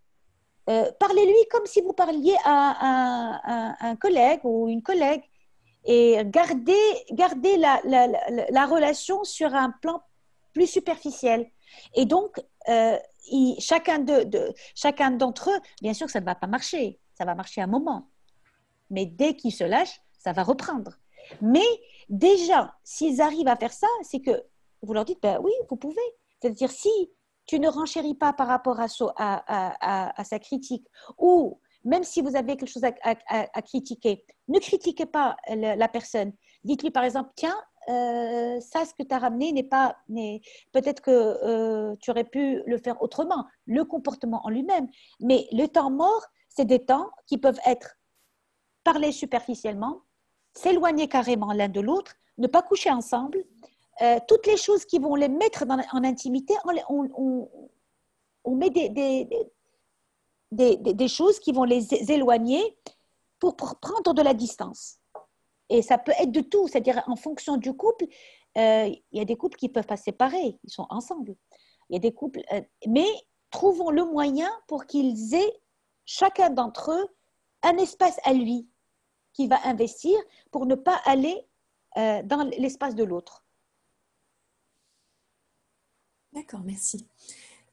parlez-lui comme si vous parliez à un collègue ou une collègue et gardez la relation sur un plan plus superficiel. Et donc, chacun d'entre eux, bien sûr que ça ne va pas marcher, ça va marcher un moment. Mais dès qu'ils se lâchent, ça va reprendre. Mais déjà, s'ils arrivent à faire ça, c'est que vous leur dites, ben oui, vous pouvez. C'est-à-dire, si tu ne renchéris pas par rapport à sa critique, ou même si vous avez quelque chose à critiquer, ne critiquez pas la personne. Dites-lui par exemple, tiens, ça, ce que tu as ramené peut-être que tu aurais pu le faire autrement, le comportement en lui-même. Mais le temps mort, c'est des temps qui peuvent être parler superficiellement, s'éloigner carrément l'un de l'autre, ne pas coucher ensemble, toutes les choses qui vont les mettre en intimité, on met des choses qui vont les éloigner pour prendre de la distance. Et ça peut être de tout, c'est-à-dire en fonction du couple, il y a des couples qui ne peuvent pas se séparer, ils sont ensemble. Il y a des couples, mais trouvons le moyen pour qu'ils aient, chacun d'entre eux, un espace à lui qu'il va investir pour ne pas aller dans l'espace de l'autre. D'accord, merci.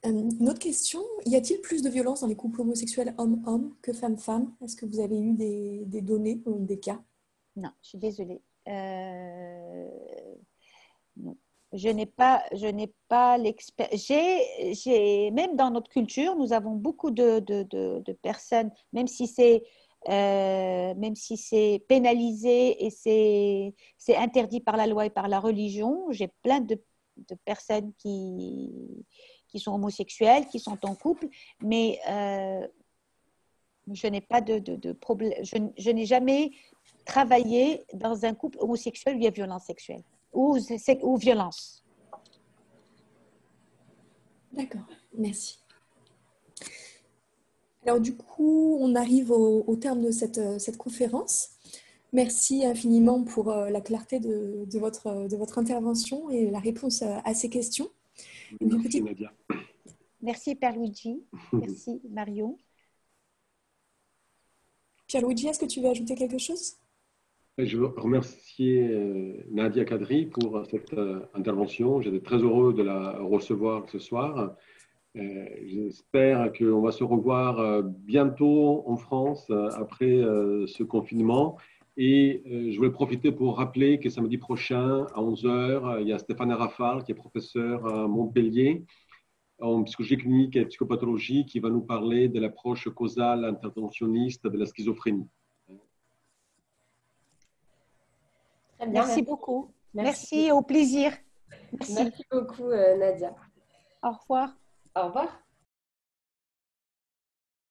Une autre question, y a-t-il plus de violence dans les couples homosexuels homme-homme que femme-femme? Est-ce que vous avez eu des données ou des cas? Non, je suis désolée. Non. Je n'ai pas l'expérience. Même dans notre culture, nous avons beaucoup de personnes, même si c'est pénalisé et c'est interdit par la loi et par la religion, j'ai plein de personnes qui sont homosexuelles, qui sont en couple, mais je n'ai pas de problème. Je n'ai jamais travaillé dans un couple homosexuel où il y a violence sexuelle ou violence. D'accord, merci. Alors du coup, on arrive au terme de cette conférence. Merci infiniment pour la clarté de votre intervention et la réponse à ces questions. Merci Nadia. Merci Pierluigi, merci Marion. Pierluigi, est-ce que tu veux ajouter quelque chose? Je veux remercier Nadia Kadri pour cette intervention. J'étais très heureux de la recevoir ce soir. J'espère qu'on va se revoir bientôt en France après ce confinement. Et je voulais profiter pour rappeler que samedi prochain, à 11 h, il y a Stéphane Rafal, qui est professeur à Montpellier en psychologie clinique et psychopathologie, qui va nous parler de l'approche causale interventionniste de la schizophrénie. Très bien. Merci beaucoup. Merci. Merci, au plaisir. Merci. Merci beaucoup, Nadia. Au revoir. Au revoir.